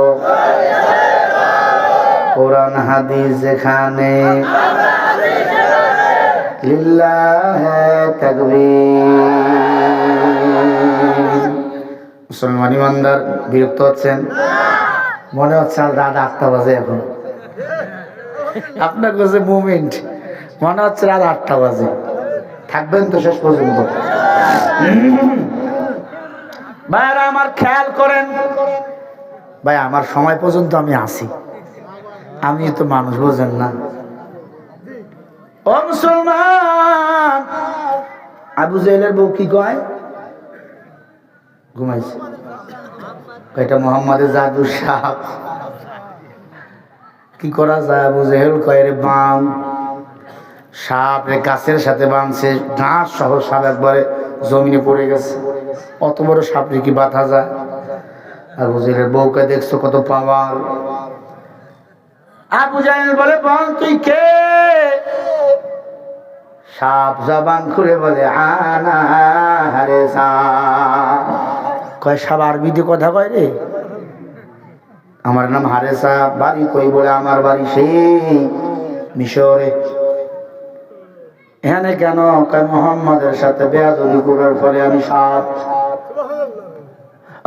কোরআন হাদিস যেখানে, লিল্লাহে তাকবীর। মুসলমান ইমানদার বিরক্ত হচ্ছেন? মনে হচ্ছে আর রাত 8টা বাজে এখন। আপনার কাছে মুভমেন্ট মনে হচ্ছে রাত 8টা বাজে। থাকবেন তো শেষ পর্যন্ত? ভাইরা আমার খেয়াল করেন, ভাই আমার সময় পর্যন্ত আমি আসি, আমি তো মানুষ, বোঝেন না? ও মুসলমান, আবু জেহেলের বউ কি কয়? ঘুমাইছে। এটা মোহাম্মদের জাদু সাপ। কি করা যায়? আবু জেহেল কয় রে বাম, সাপ রে গাছের সাথে বাঁধছে, ঘাস সহ সাপ একবারে জমিনে পড়ে গেছে। অত বড় সাপ রে কি বাঁধা যায়? আবু জেহেলের বউকে দেখছো কত পাওয়ার। আবু জেহেল বলে বল তুই কে? সাপ জবান খুলে বলে আনা হারেসা। কয় সাপ আরবিতে কথা কয় রে? আমার নাম হারেসা। বাড়ি কই? বলে আমার বাড়ি সেই মিশরে। এখানে কেন? কয় মোহাম্মদের সাথে বেয়াদবি করার ফলে আমি সাপ।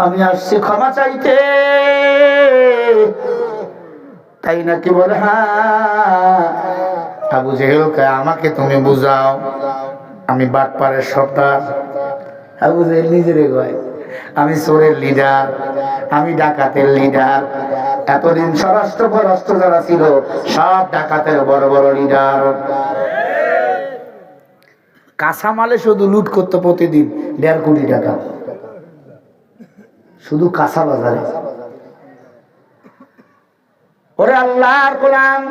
আমি আসছি ক্ষমা চাইতে। তাই নাকি? বলে হ্যাঁ। আবু জেহেল কয় আমাকে তুমি বুঝাও, আমি বাটপারের সর্দার। আবু জেহেল নিজেরে কয় আমি চোরের লিডার, আমি ডাকাতের লিডার। এতদিন স্বরাষ্ট্র পররাষ্ট্র যারা ছিল সব ডাকাতের বড় বড় লিডার। কাঁচামালে শুধু লুট করতো প্রতিদিন 1.5 কোটি টাকা, শুধু কাঁচা বাজারে। ওরে আল্লাহর গোলাম,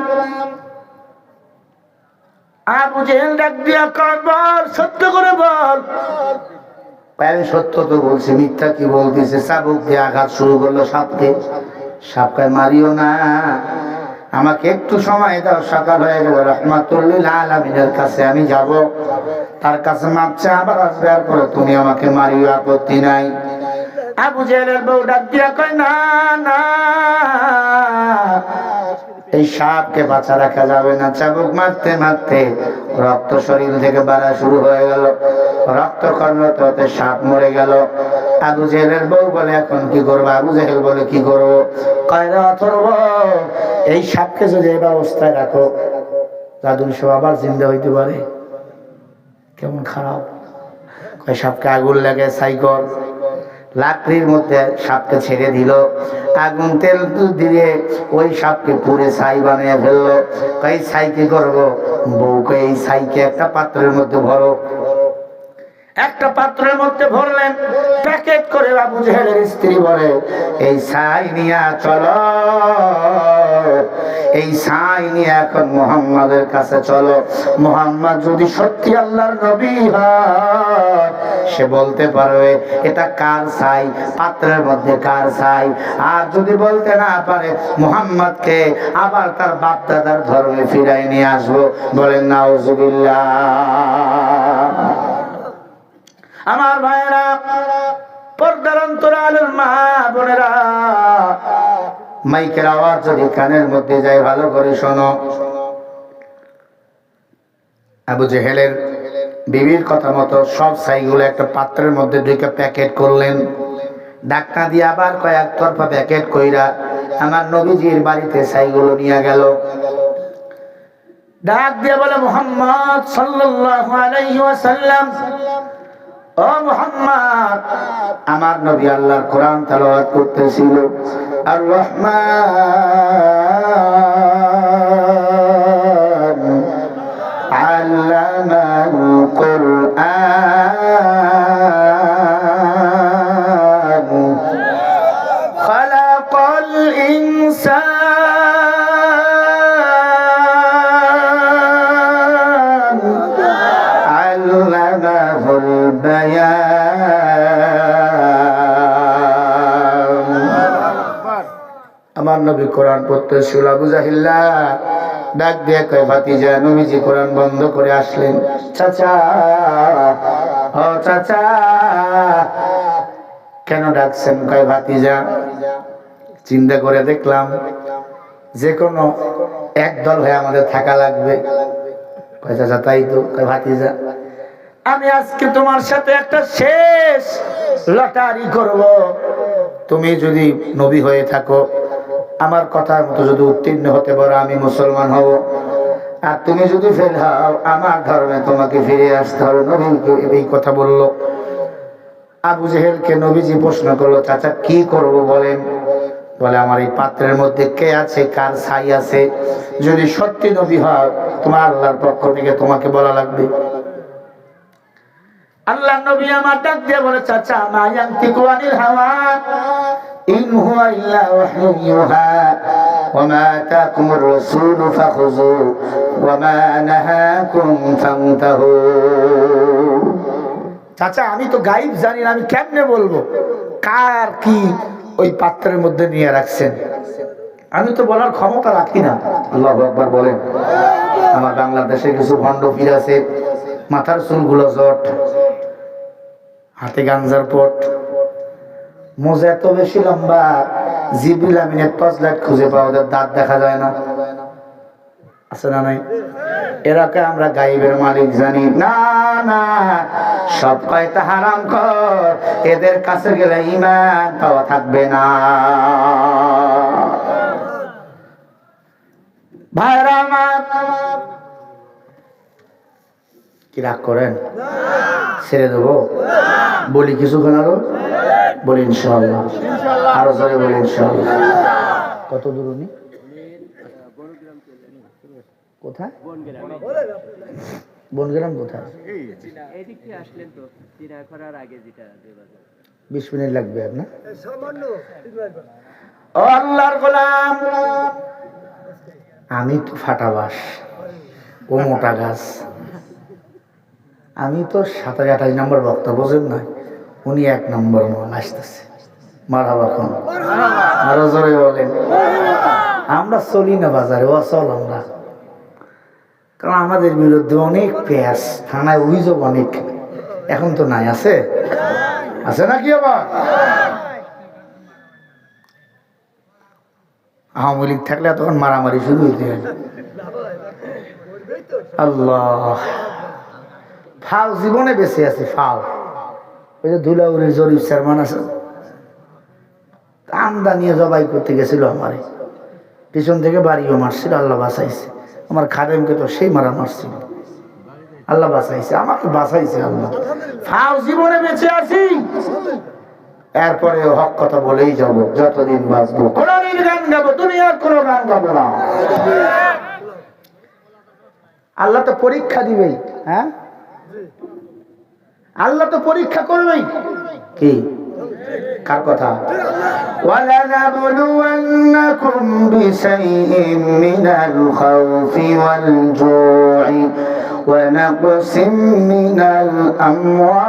আবু জেহেল ডাক দিয়া কয় বল, সত্য করে বল। আমি সত্য তো বলছি, মিথ্যা কি বলতেছে? চাবুক দিয়ে আঘাত শুরু করলো সাপকে। সাপ কয় মারিও না, আমাকে একটু সময় দাও, সকাল হয়ে গেল, রাহমাতুল লিল আলামিনের কাছে আমি যাব, তার কাছে মাপ চেয়ে আবার আসবে, আর করে তুমি আমাকে মারিও, আপত্তি নাই। আবু জেহেলের বউ ডাক দিয়া কয় না না, এই সাপকে বাঁচা রাখা যাবে না। চাবুক মারতে মারতে রক্ত শরীর থেকে বাড়া শুরু হয়ে গেল, রক্ত খন্ডত হতে সাপ মরে গেল। আবু জেহেলের বউ বলে এখন কি করবো? আবু জেহেল বলে কি করবো? কয় রে অথর্ব, এই সাপকে যদি এই অবস্থায় রাখো, জাদুর সব আবার জিন্দা হইতে পারে। কেমন খারাপ। কয় সাপকে আগুন লাগে ছাই কর। লাকড়ির মধ্যে সাপকে ছেড়ে দিল, আগুন তেল দিয়ে ওই সাপকে পুড়ে ছাই বানিয়ে ফেললো। কই ছাই কি করবো? বউকে এই ছাইকে একটা পাত্রের মধ্যে ভরো। একটা পাত্রের মধ্যে ভরলেন, প্যাকেট করে। আবু জেহেলের স্ত্রী বলে এই ছাই নিয়ে চলো, এই ছাই নিয়ে এখন মুহাম্মাদের কাছে চলো। মুহাম্মদ যদি সত্যি আল্লাহর নবী হয়, সে বলতে পারবে এটা কার ছাই, পাত্রের মধ্যে কার ছাই। আর যদি বলতে না পারে, মুহাম্মদকে আবার তার বাপ দাদার ধর্মে ফিরাই নিয়ে আসবো। বলেন নাউজুবিল্লাহ। আমার ভাইরা, পর্দার অন্তরালের মা বোনেরা, মাইকের আওয়াজ যদি কানের মধ্যে যায় ভালো করে শোনো। আবু জেহেলের বিবির কথা মতো সব ছাইগুলো একটা পাত্রের মধ্যে ঢুকে প্যাকেট করলেন। ডাক্তা দিয়ে আবার কয়েক তরফা প্যাকেট কইরা আমার নবীজির বাড়িতে ছাইগুলো নিয়ে গেল। ডাক দিয়ে বলে মুহাম্মদ সাল্লাল্লাহু আলাইহি ওয়াসাল্লাম, ও মুহাম্মদ, আমার নবী আল্লাহর কোরআন তেলাওয়াত করতেছিল। আর রহমান আল্লামাল কুরআন খালাকাল ইনসান আল্লামাহুল বায়ান। আমার নবী কোরআন পড়তেছিল। আবু জাহিল্লা ডাক দিয়ে কয় ভাতিজা, নবীজি কোরআন বন্ধ করে আসলেন। চাচা, ও চাচা, কেন ডাকছেন? কয় ভাতিজা, চিন্তা করে দেখলাম যে কোনো এক দল হয়ে আমাদের থাকা লাগবে। কয় চাচা তাই তো। কয় ভাতিজা আমি আজকে তোমার সাথে একটা শেষ লটারি করব, তুমি যদি নবী হয়ে থাকো, আমার কথার মতো যদি উত্তীর্ণ হতে পারো আমি মুসলমান হব, আর তুমি যদি ফেল হও আমার ধর্মে তোমাকে ফিরে আসতে হবে। নবীকে এই কথা বললো। আবু জেহেলকে নবীজি প্রশ্ন করলো, চাচা কি করব বলেন? বলে আমার এই পাত্রের মধ্যে কে আছে, কার ছাই আছে, যদি সত্যি নবী হয় তোমার আল্লাহর পক্ষ থেকে তোমাকে বলা লাগবে। আল্লাহ নবী আমার ডাক দিয়ে বলে, চাচা মা ইয়ানতিকু আনিল হাওয়া ইন হুয়া ইল্লা ওয়াহয়ু ইউহা ওয়া মা আতাকুমুর রাসূলু ফাখুযু ওয়া মা নাহাকুম ফান্তাহু। চাচা আমি তো গায়েব জানি না, আমি কেমনে বলবো কার কি ওই পাত্রের মধ্যে নিয়ে রাখছেন? আমি তো বলার ক্ষমতা রাখি না। আল্লাহু আকবার বলেন। আমার বাংলাদেশে কিছু ভণ্ড পীর আছে, মাথার চুলগুলো জট, হাতে গাঞ্জার পট, মোজা এত বেশি লম্বা, জিবরিল আমিনের টর্চ লাইট খুঁজে পাওয়া যায়, দাঁত দেখা যায় না, আছে না নাই? এরাকে আমরা গায়েবের মালিক জানি না। না, সব কয়টা হারাম কর, এদের কাছে গেলে ঈমান পাওয়া থাকবে না। ভাইরা আমার, কি রাগ করেন? ছেড়ে দেবো? বলি কিছুক্ষণ আরো বলি ইনশাআল্লাহ, আরো জোরে বলি ইনশাআল্লাহ। কত দূর উনি? কোথায়? বনগ্রাম কোথায়? 20 মিনিট লাগবে আপনার। ও আল্লাহর গোলাম, আমি তো ফাটাবাস, ও মোটা গাছ। আমি তো 27-28 নম্বর বক্তা, বোঝেন না? উনি 1 নম্বর মাল আসতেছে। মারহাবা খান, আরো জোরে বলেন। আমরা চলি না বাজারে, অচল আমরা, কারণ আমাদের বিরুদ্ধে অনেক পেঁয়াজ, থানায় অভিযোগ অনেক। এখন তো নাই, আছে? আছে নাকি? আবার আওয়ামী লীগ থাকলে তখন মারামারি শুরু হইতে হয়। আল্লাহ, ফাও জীবনে বেঁচে আছে। ফাও ওই যে ধুলাউড়ির জরিফ চেয়ারম্যান আছে, আমদা নিয়ে জবাই করতে গেছিল, আমারে পিছন থেকে বাড়িও মারছিল, আল্লাহ বাঁচাইছে। আমার খাদেমকে তো সেই মারা মারছিল, আল্লাহ বাঁচাইছে, আমাকে বাঁচাইছে আল্লাহ। ফাও জীবনে বেঁচে আছি, এরপরে হক কথা বলেই যাবো যতদিন বাঁচবো। কোরআনের গান গাবো, দুনিয়ার কোনো গান গাবো না। আল্লাহ তো পরীক্ষা দিবেই। হ্যাঁ, আল্লাহ তো পরীক্ষা করবেই। কি? কার কথা? وَلَنَبْلُوَنَّكُمْ بِشَيْءٍ مِّنَ الْخَوْفِ وَالْجُوعِ وَنَقْصٍ مِّنَ الْأَمْوَالِ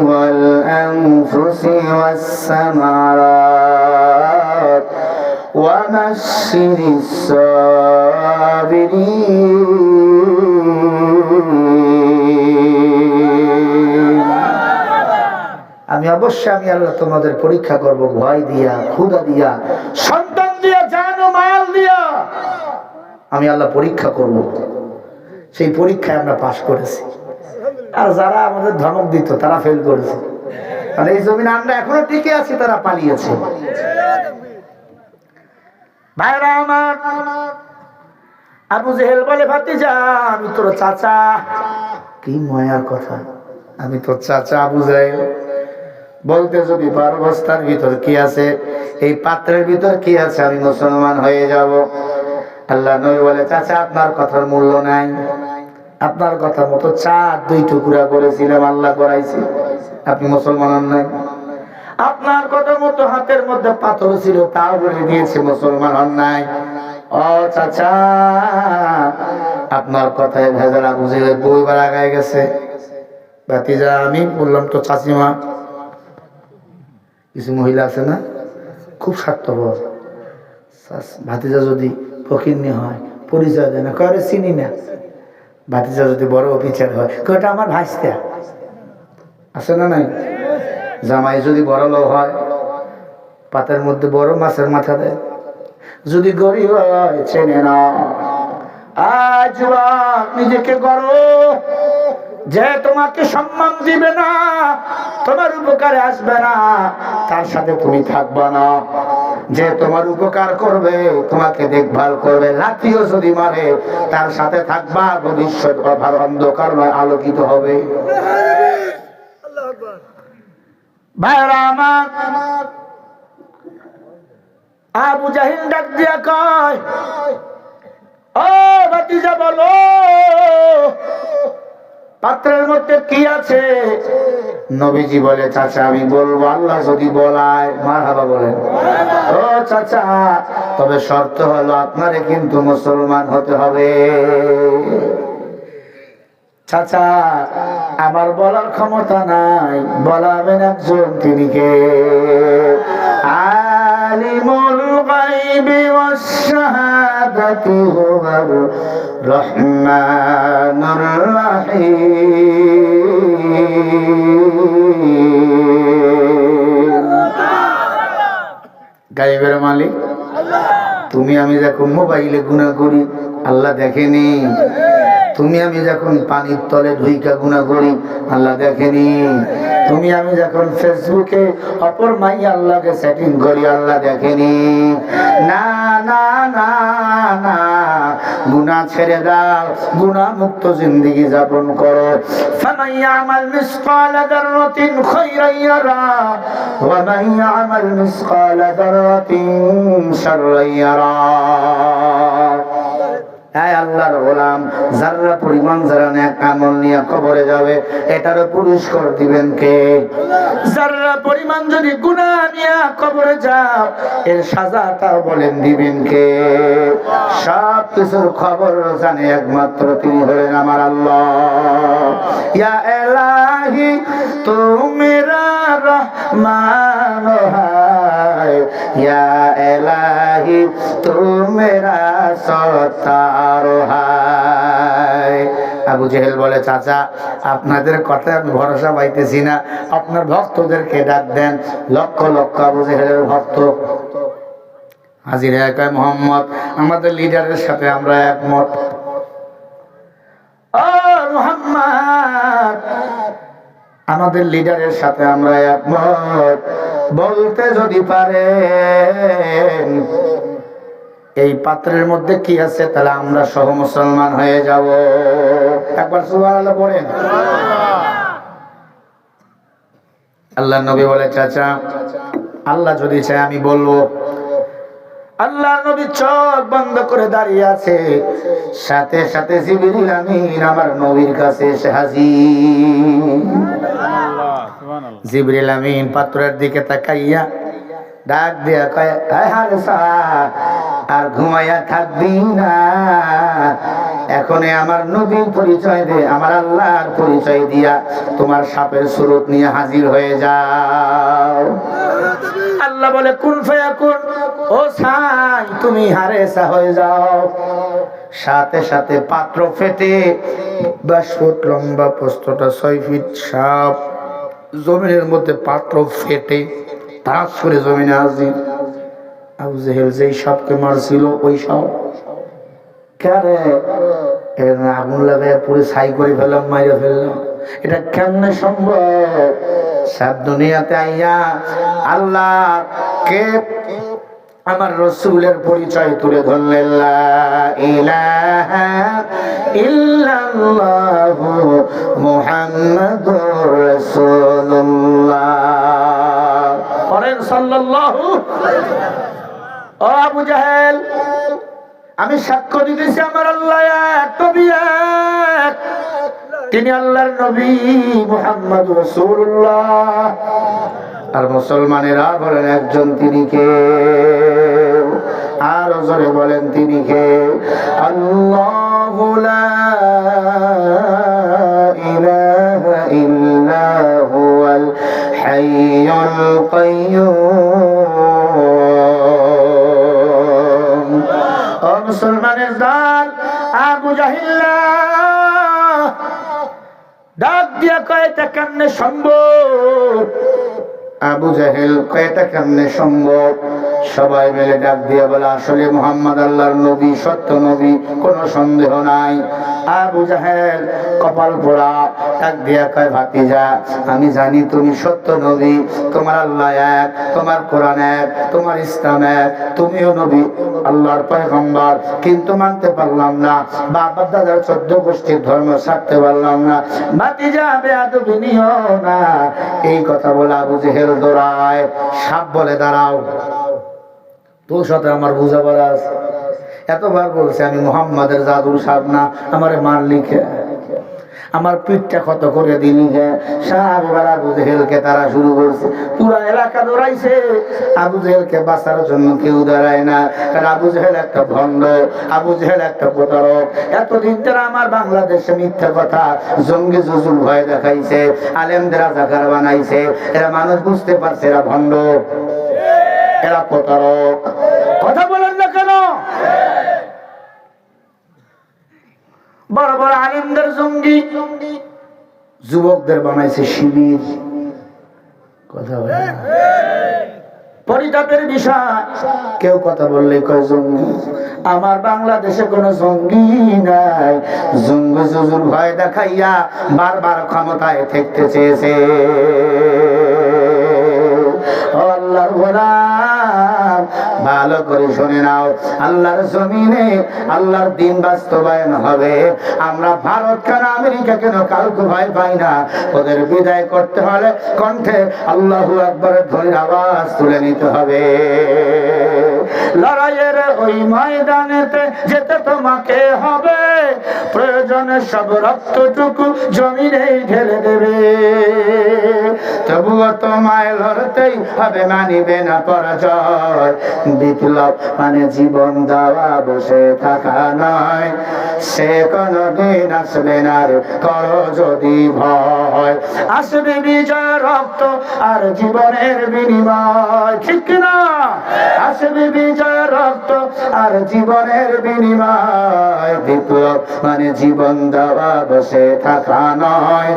وَالْأَنفُسِ وَالثَّمَرَاتِ وَبَشِّرِ الصَّابِرِينَ। আমি অবশ্যই আল্লাহ তোমাদের পরীক্ষা করব, ভয় দিয়া, ক্ষুধা দিয়া, সন্তান দিয়া, জান ও মাল দিয়া আমি আল্লাহ পরীক্ষা করব। সেই পরীক্ষায় আমরা পাশ করেছি, আর যারা আমাদের ধমক দিত তারা ফেল করেছে। মানে এই জমিনে আমরা এখনো টিকে আছি, তারা পালিয়েছে। ভাইরা আমার, আবু জেহেল বলে, ভাতিজা আমি তোর চাচা। কি ময়ার কথা, আমি তোর চাচা আবু জেহেল। বলতে যদি পারো বস্তার ভিতর কি আছে, এই পাত্রের ভিতর কি আছে, আমি মুসলমান হয়ে যাব। আল্লাহ নবী বলে, চাচা আপনার কথার মূল্য নাই, আপনার কথা মতো 2 টুকরা করেছিলাম, আল্লাহ করাইছে, আপনি মুসলমান হন নাই। আপনার কথা মতো হাতের মধ্যে পাথর ছিল, তাও বলে দিয়েছে, মুসলমান হন নাই। ও চাচা, আপনার কথায় ভেজাল। আবু জেহেল 2 বার আগায় গেছে। ভাতিজা আমি বললাম তো চাচিমা। কিছু মহিলা আছে না, খুব স্বার্থপর। ভাতিজা যদি ফকিন্নি হয়, পরিচয় দেয় না, কয়ে চিনি না। ভাতিজা যদি বড় অফিসার হয়, কয়টা আমার ভাইস্তা, আছে না নাই? জামাই যদি বড় লোক হয়, পাতের মধ্যে বড় মাছের মাথা দেয়। যদি গরিব হয় চেনে না। আজ নিজেকে গড়ো, যে তোমাকে সম্মান দিবে না, তোমার উপকারে আসবে না, তার সাথে তুমি থাকবা না। যে তোমার উপকার করবে, তোমাকে দেখভাল করবে, লাঠিও যদি মারে তার সাথে থাকবা, ভবিষ্যৎ অভাব অন্ধকার নয় আলোকিত হবে। ভাইরা আমার, আবু জাহিল ডাক দিয়া কয়, ও ভাতিজা বলো পাত্রের মধ্যে কি আছে? নবীজি বলে, চাচা আমি বলবো, আল্লাহ যদি বলায়। মারহাবা বলেন। ও চাচা, তবে শর্ত হলো আপনারে কিন্তু মুসলমান হতে হবে। চাচা আমার বলার ক্ষমতা নাই, বলাবেন একজন, তিনি কে? আলিমুল গায়বি ওয়াস শাহাদাতি হুয়ার রহমানুর রহিম। গায়বের মালিক তুমি। আমি যখন মোবাইলে গুনাহ করি, আল্লাহ দেখেনি? তুমি আমি যখন পানির তলে ঢুইকা গুনাহ করি, আল্লাহ দেখেনি? তুমি আমি যখন ফেসবুকে অপর মাই আল্লাহকে সেটিং করি, আল্লাহ দেখেনি? না না না না, গুনাহ ছেড়ে দাও, গুনাহ মুক্ত জিন্দেগি যাপন করো। ফামান ইয়ামাল মিসকালা যাররাতিন খায়রান ইয়ারা ওয়া মান ইয়ামাল মিসকালা যাররাতিন শাররান ইয়ারা। আল্লাহর গোলাম, যারা পরিমাণ যারা নেক আমল নিয়ে কবরে যাবে, এটারও পুরস্কার দিবেন কে? যারা পরিমাণ যদি গুনাহ নিয়ে কবরে যাও, এর সাজাটাও বলেন দিবেন কে? সব কিছুর খবর জানে একমাত্র তিনি হলেন আমার আল্লাহ। ইয়া ইলাহি তু মেরা রহমান হায়, ইয়া ইলাহি তু মেরা সত্তার হায়। আবু জেহেল বলে, চাচা আপনাদের কথায় আমি ভরসা পাইতেছি না, আপনার ভক্তদেরকে ডাক দেন। লক্ষ লক্ষ আবু জেহেলের ভক্ত হাজির হয়ে কয়, মোহাম্মদ আমাদের লিডারের সাথে আমরা একমত। ও মোহাম্মদ, আমাদের লিডারের সাথে আমরা একমত। বলতে যদি পারেন এই পাত্রের মধ্যে কি আছে, তাহলে আমরা সহ মুসলমান হয়ে যাব। একবার সুবহানাল্লাহ বলেন। আল্লাহ নবী বলে, চাচা আল্লাহ যদি চায় আমি বলবো। আল্লাহ নবী চোখ বন্ধ করে দাঁড়িয়ে আছে, সাথে সাথে জিবরিল আমিন আমার নবীর কাছে এসে হাজির। জিবরিল আমিন পাত্রের দিকে তাকাইয়া ডাক দিয়া কয়, হারেসা আর ঘুমাইয়া থাকবি না, এখনই আমার নবীর পরিচয় দে, আমার আল্লাহর পরিচয় দিয়া তোমার সাপের সুরত নিয়ে হাজির হয়ে যাও। আল্লাহ বলে, কুন ফায়াকুন, ও ছাই তুমি হারেসা হয়ে যাও। সাথে সাথে পাত্র ফেটে 10 ফুট লম্বা, প্রস্থটা 6 ফিট, সাপ জমিনের মধ্যে পাত্র ফেটে তাস করে জমিনে হাজির। আবু জেহেল যেই সাপকে মারছিল ওই সাপ কারে আগুন লাগায় পুরো ছাই করে ফেললাম, মাইরে ফেললাম। এটা কেমনে সম্ভব? সাপ দুনিয়াতে আইয়া আল্লাহ কে আমার রাসূলের পরিচয় তুলে ধরলেন, লা ইলাহা ইল্লাল্লাহু মুহাম্মাদুর রাসূলুল্লাহ। পড়েন সাল্লাল্লাহু। ও আবু জাহেল, আমি সাক্ষ্য দিতেছি আমার আল্লাহ এক, নবী এক, তিনি আল্লাহর নবী মুহাম্মদুর রাসূলুল্লাহ। আর মুসলমানেরা বলেন একজন, তিনি কে? আর জোরে বলেন তিনি কে? আল্লাহু লা ইলাহা ইল্লা হুয়াল হাইয়ুল কাইয়্যুম। ও মুসলমানের দল, আবু জাহিল ডাক দিয়া কয়, তা কেমনে সম্ভব? আবু জাহেল কয়টা কেমনে সম্ভব? সবাই মিলে ডাক দিয়ে বলে আসলে মুহাম্মদ আল্লাহর নবী, সত্য নবী, কোনো সন্দেহ নাই। আবু জাহেল কপাল পোড়া, ডাক দিয়া কয় ভাতিজা, আমি জানি তুমি সত্য নবী, তোমার আল্লাহ এক, তোমার কোরআন এক, তোমার ইসলাম এক, তুমিও নবী, আল্লাহর পয়গম্বর, কিন্তু মানতে পারলাম না, বাপ দাদার 14 গোষ্ঠীর ধর্ম ছাড়তে পারলাম না। ভাতিজা বেয়াদবি নিও না। এই কথা বলে আবু জাহেল দৌড়ায়। সাপ বলে দাঁড়াও, তোর সাথে আমার বুঝাবার আছে। এতবার বলছে আমি মুহাম্মাদের জাদুর সাপ না, আমারে মারলি কে, আমার পিঠটা ক্ষত করে দিলি কে। সাহাবারা আবু জাহেলকে তারা শুরু করছে, পুরা এলাকা দৌড়াইছে। আবু জাহেলকে বাঁচার জন্য কেউ দাঁড়ায় না, কারণ আবু জাহেল একটা ভণ্ড, আবু জাহেল একটা প্রতারক। এতদিন তারা আমার বাংলাদেশে মিথ্যা কথা, জঙ্গি জুজুল ভয় দেখাইছে, আলেমদের রাজাকার বানাইছে। এরা মানুষ বুঝতে পারছে এরা ভণ্ড, এরা প্রতারক। কথা বলেন না কেন? বড় বড় আলেমদের জঙ্গি, যুবকদের বানাইছে শিবির। কথা বলে না। পরিতাপের বিষয়, কেউ কথা বললে কয় জঙ্গি। আমার বাংলাদেশে কোনো জঙ্গি নাই, জঙ্গি জুজুর ভয় দেখাইয়া বারবার ক্ষমতায় থাকতে চেয়েছে। আল্লাহর গোলাম, ভালো করে শুনে নাও, আল্লাহর জমিনে আল্লাহর দিন বাস্তবায়ন হবে। আমরা ভারত কেন, আমেরিকা কেন, কাউকে ভয় পাই না। ওদের বিদায় করতে হলে কণ্ঠে আল্লাহু আকবারের ধ্বনির আওয়াজ তুলে নিতে হবে। লড়াইয়ের ওই ময়দানেতে যেতে তোমাকে হবে, প্রয়োজনে সব রক্তটুকু জমিনে ঢেলে দেবে। তবুও তোমায় লড়তেই হবে, মানিবে না পরাজয়। বিপ্লব মানে জীবন দেওয়া, বসে থাকা নয়। সে কোনদিন আসবে না রে, করো যদি ভয়। আসবে বিজয়, রক্ত আর জীবনের বিনিময়, ঠিক না? আসবে বিজয়, রক্ত আর জীবনের বিনিময়। বিপ্লব মানে জীবন দেওয়া, বসে থাকা নয়।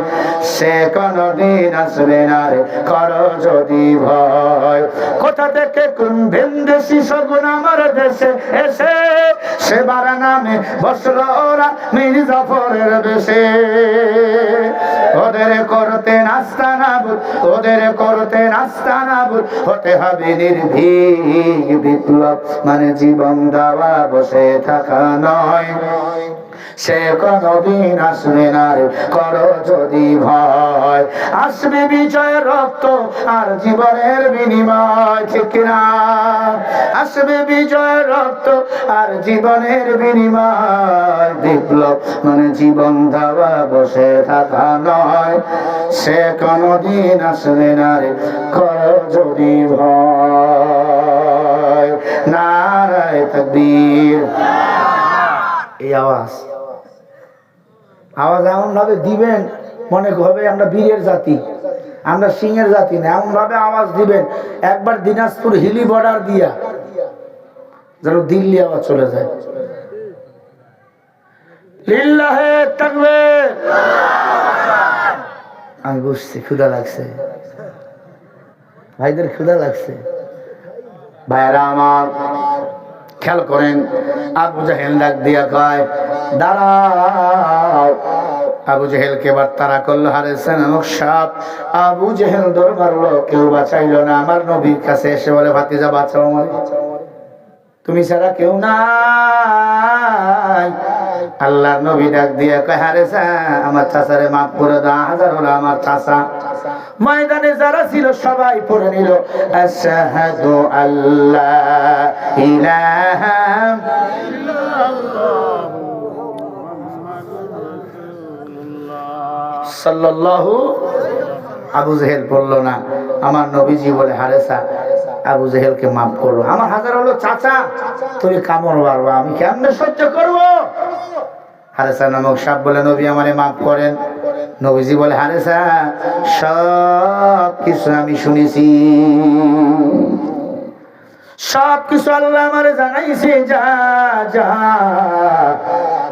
সে কোনদিন আসবে না রে, করো যদি ভয়। কোথা থেকে কোন ভিনদেশি শগুন আমার দেশে এসে সেবার নামে বসলো ওরা মির্জাফরের দেশে। ওদের করতে নাস্তা নাবুদ, ওদের করতে নাস্তা নাবুদ হতে হবে নির্ভীক। বিপ্লব মানে জীবন দেওয়া, বসে থাকা নয়। সে কোনদিন আসবে না রে, করো যদি ভয়। আসবে বিজয়, রক্ত আর জীবনের বিনিময়, ঠিক না? আসবে বিজয়, রক্ত আর জীবনের বিনিময়। বিপ্লব মানে জীবন দেওয়া, বসে থাকা নয়। সে কোনদিন আসবে না রে, করো যদি ভয়। নারায়ে তাকবীর। এই আওয়াজ এমন ভাবে দিবেন মনে হবে আমরা বীরের জাতি, আমরা সিংহের জাতি না। এমন ভাবে আওয়াজ দিবেন, একবার দিনাজপুর হিলি বর্ডার দিয়া যেন দিল্লি আওয়াজ চলে যায়। লিল্লাহে তাকবীর। আমি বুঝছি ক্ষুধা লাগছে, ভাইদের ক্ষুধা লাগছে। ভাইরা আমার খেয়াল করেন, আবু জাহেল ডাক দিয়া কয় দাঁড়াও। আবু জাহেলকে এবার তারা করলো হারেসা নামক সাপ। আবু জাহেল দৌড় মারলো, কেউ বাঁচাইলো না। আমার নবীর কাছে এসে বলে ভাতিজা বাঁচাও আমারে, তুমি ছাড়া কেউ নাই। আল্লাহর নবী ডাক দিয়া কয় হারেসা আমার চাচারে মাফ করে দাও। হাজার হলো আমার চাচা। ময়দানে যারা ছিল সবাই পড়ে নিল আশহাদু আল্লা ইলাহা সাল্লাল্লাহু। আবু জাহেল বললো না, আমার নবীজি বলে হারেসা আবু জাহেলকে মাফ করো। আমার হাজার হলো চাচা, তুমি কামড় মারবা, আমি কেমনে সহ্য করবো? হারেসা নামক সাপ বলে নবী আমারে মাফ করেন। নবীজি বলে হারেসা সব কিছু আমি শুনেছি, সব কিছু আল্লাহ আমারে জানাইছে। যা যা,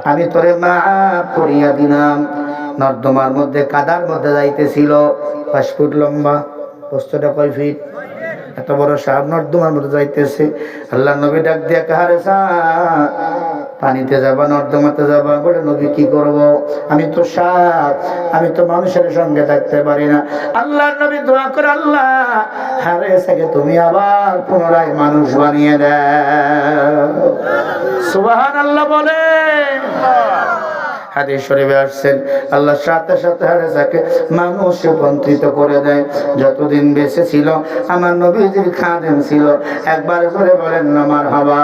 আমি তোরে মাফ করিয়া দিলাম। নর্দমার মধ্যে কাদার মধ্যে যাইতেছিল, 5 ফুট লম্বা, প্রস্থটা কয় ফিট? এত বড় সাপ নর্দমার মধ্যে যাইতেছে। আল্লাহ নবী ডাক দিয়া কাহারে সাপ, পানিতে যাবা নর্দমাতে যাবা? বলে নবী কি করব, আমি তো সাপ, আমি তো মানুষের সঙ্গে থাকতে পারি না। আল্লাহ নবী দোয়া করে, আল্লাহ হারে সাকে তুমি আবার পুনরায় মানুষ বানিয়ে দাও। সুবহানাল্লাহ বলে। হাদিস শরীফে আসছেন আল্লাহ সাথে সাথে হারেসাকে মানুষ রূপান্তরিত করে দেয়। যতদিন বেঁচে ছিল আমার নবীজির খাদেম ছিল। একবার করে বলেন না মারহাবা।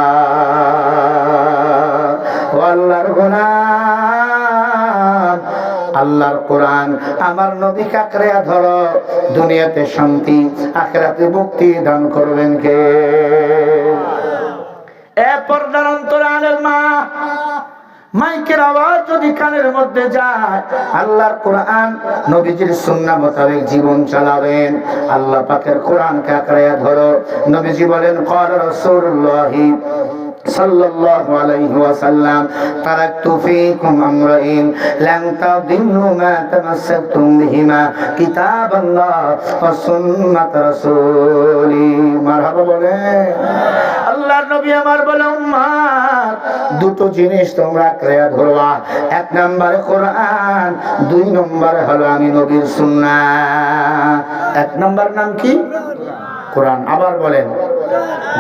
ও আল্লাহর গোলাম, আল্লাহর কোরআন আমার নবী কাকড়িয়া ধরো, দুনিয়াতে শান্তি আখিরাতে মুক্তি দান করবেন কে? এ পর্দার অন্তরালের মা, মাইকের আওয়াজ যদি কানের মধ্যে যায়, আল্লাহর কোরআন নবীজির সুন্নাহ মোতাবেক জীবন চালাবেন। আল্লাহ পাকের কোরআন কাকড়িয়া ধরো। নবীজি বলেন ক্বালা রাসূলুল্লাহ সাল্লাল্লাহু আলাইহি ওয়াসাল্লাম তারাকতু ফীকুম আমরাইন লান তাদিল্লু মা তামাসসাকতুম বিহিমা কিতাবাল্লাহ ওয়া সুন্নাত রাসূলি। মারহাবা বলে। আল্লাহর নবী আমার বলে উম্মত, দুটো জিনিস তোমরা আঁকড়ে ধরবা। এক নম্বরে কোরআন, দুই নম্বরে হলো আমি নবীর সুন্নাহ। এক নম্বর নাম কি? কোরআন। আবার বলেন,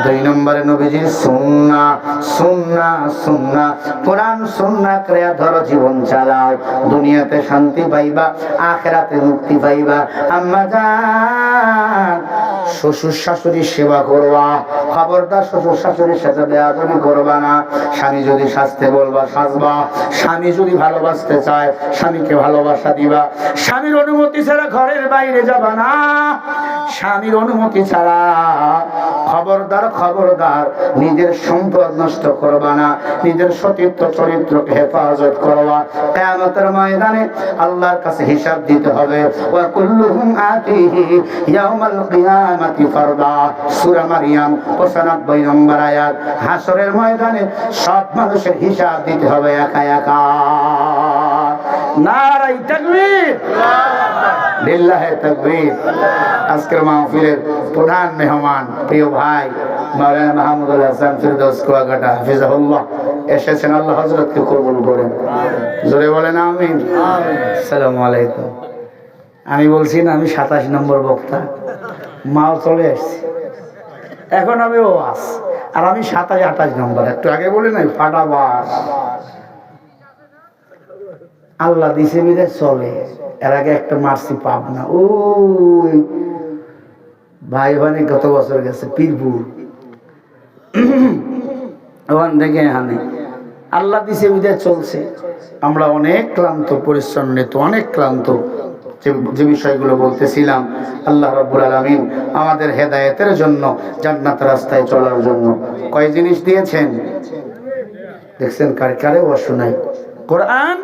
দুই নম্বরে নবীজির সুন্নাহ। সুন্নাহ সুন্নাহ কোরআন সুন্নাহ ক্রিয়া ধরো, জীবন চালাও, দুনিয়াতে শান্তি পাইবা, আখিরাতে মুক্তি পাইবা। আম্মা জান, শ্বশুর শাশুড়ির সেবা করবা, খবরদার শ্বশুর শাশুড়ির সাথে বেয়াদবি করবা না। স্বামী যদি সাজতে বলবা সাজবা, স্বামী যদি ভালোবাসতে চায় স্বামীকে ভালোবাসা দিবা। স্বামীর অনুমতি ছাড়া ঘরের বাইরে যাবা না। স্বামীর অনুমতি ছাড়া খবরদার খবরদার নিজের সম্পদ নষ্ট করবা না, নিজের সতীত্ব চরিত্রকে হেফাজত করবা। কিয়ামতের ময়দানে আল্লাহর কাছে হিসাব দিতে হবে। ওয়া কুল্লুহুম আতিহি ইয়াউমাল কিয়ামাতি ফারদা। সূরা মারইয়াম 95 নম্বর আয়াত। হাসরের ময়দানে সব মানুষের হিসাব দিতে হবে একা একা। নারায়ে তাকবীর, লিল্লাহি তাকবীর। আজকের মাহফিলের প্রধান মেহমান প্রিয় ভাই মাওলানা মাহমুদুল হাসান ফিরদৌস কুয়াকাটা হাফিজাহুল্লাহ এসেছেন। আল্লাহ হযরতকে কবুল করেন। জোরে বলেন আমিন। আসসালামু আলাইকুম। আমি বলছি না আমি 27 নম্বর বক্তা, মাও চলে আসছে, এখন আমি ওয়াজ, আর আমি 27 28 নম্বর। একটু আগে বলি নাই ফাটাবার আল্লাহ দিছে বিদে চলে। এর আগে একটা মারছি পাবনা, ওই ভাই ওখানে গত বছর গেছে পীরপুর, ওখান থেকে এখানে আল্লাহ দিছে বিদে চলছে। আমরা অনেক ক্লান্ত, পরিশ্রম নিত, অনেক ক্লান্ত। যে বিষয়গুলো বলতেছিলাম, আল্লাহ রাব্বুল আলামিন আমাদের হেদায়েতের জন্য, জান্নাতের রাস্তায় চলার জন্য কয় জিনিস দিয়েছেন দেখছেন? কারে কারে অশুনাই কোরআন,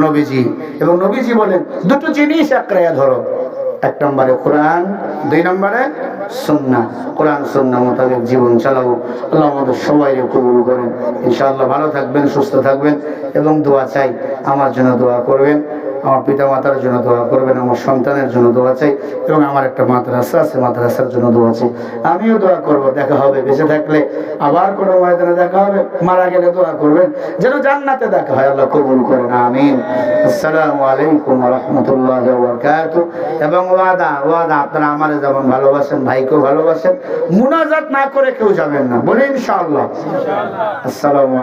নবীজি। এবং নবীজি বলেন দুটো জিনিস আঁকড়ে ধরো। এক নম্বরে কোরআন, দুই নম্বরে সুন্নাহ। কোরআন সুন্নাহ মোতাবেক জীবন চালাবো। আল্লাহ আমাদের সবাইকে কবুল করেন ইনশাআল্লাহ। ভালো থাকবেন, সুস্থ থাকবেন এবং দোয়া চাই। আমার জন্য দোয়া করবেন, আমার পিতা মাতার জন্য দোয়া করবেন, আমার সন্তানের জন্য দোয়া চাই, এবং আমার একটা মাদ্রাসা আছে, মাদ্রাসার জন্য দোয়া চাই। আমিও দোয়া করব, দেখা হবে। বেঁচে থাকলে আবার কোনো ময়দানে দেখা হবে, মারা গেলে দোয়া করবেন যেন জান্নাতে দেখা হয়। আল্লাহ কবুল করেন, আমিন। আসসালামু আলাইকুম ওয়া রাহমাতুল্লাহি ওয়া বারাকাতুহু। এবং ওয়াদা আপনারা আমারে যেমন ভালোবাসেন, ভাইকেও ভালোবাসেন। মুনাজাত না করে কেউ যাবেন না, বলি ইনশাআল্লাহ। আসসালামু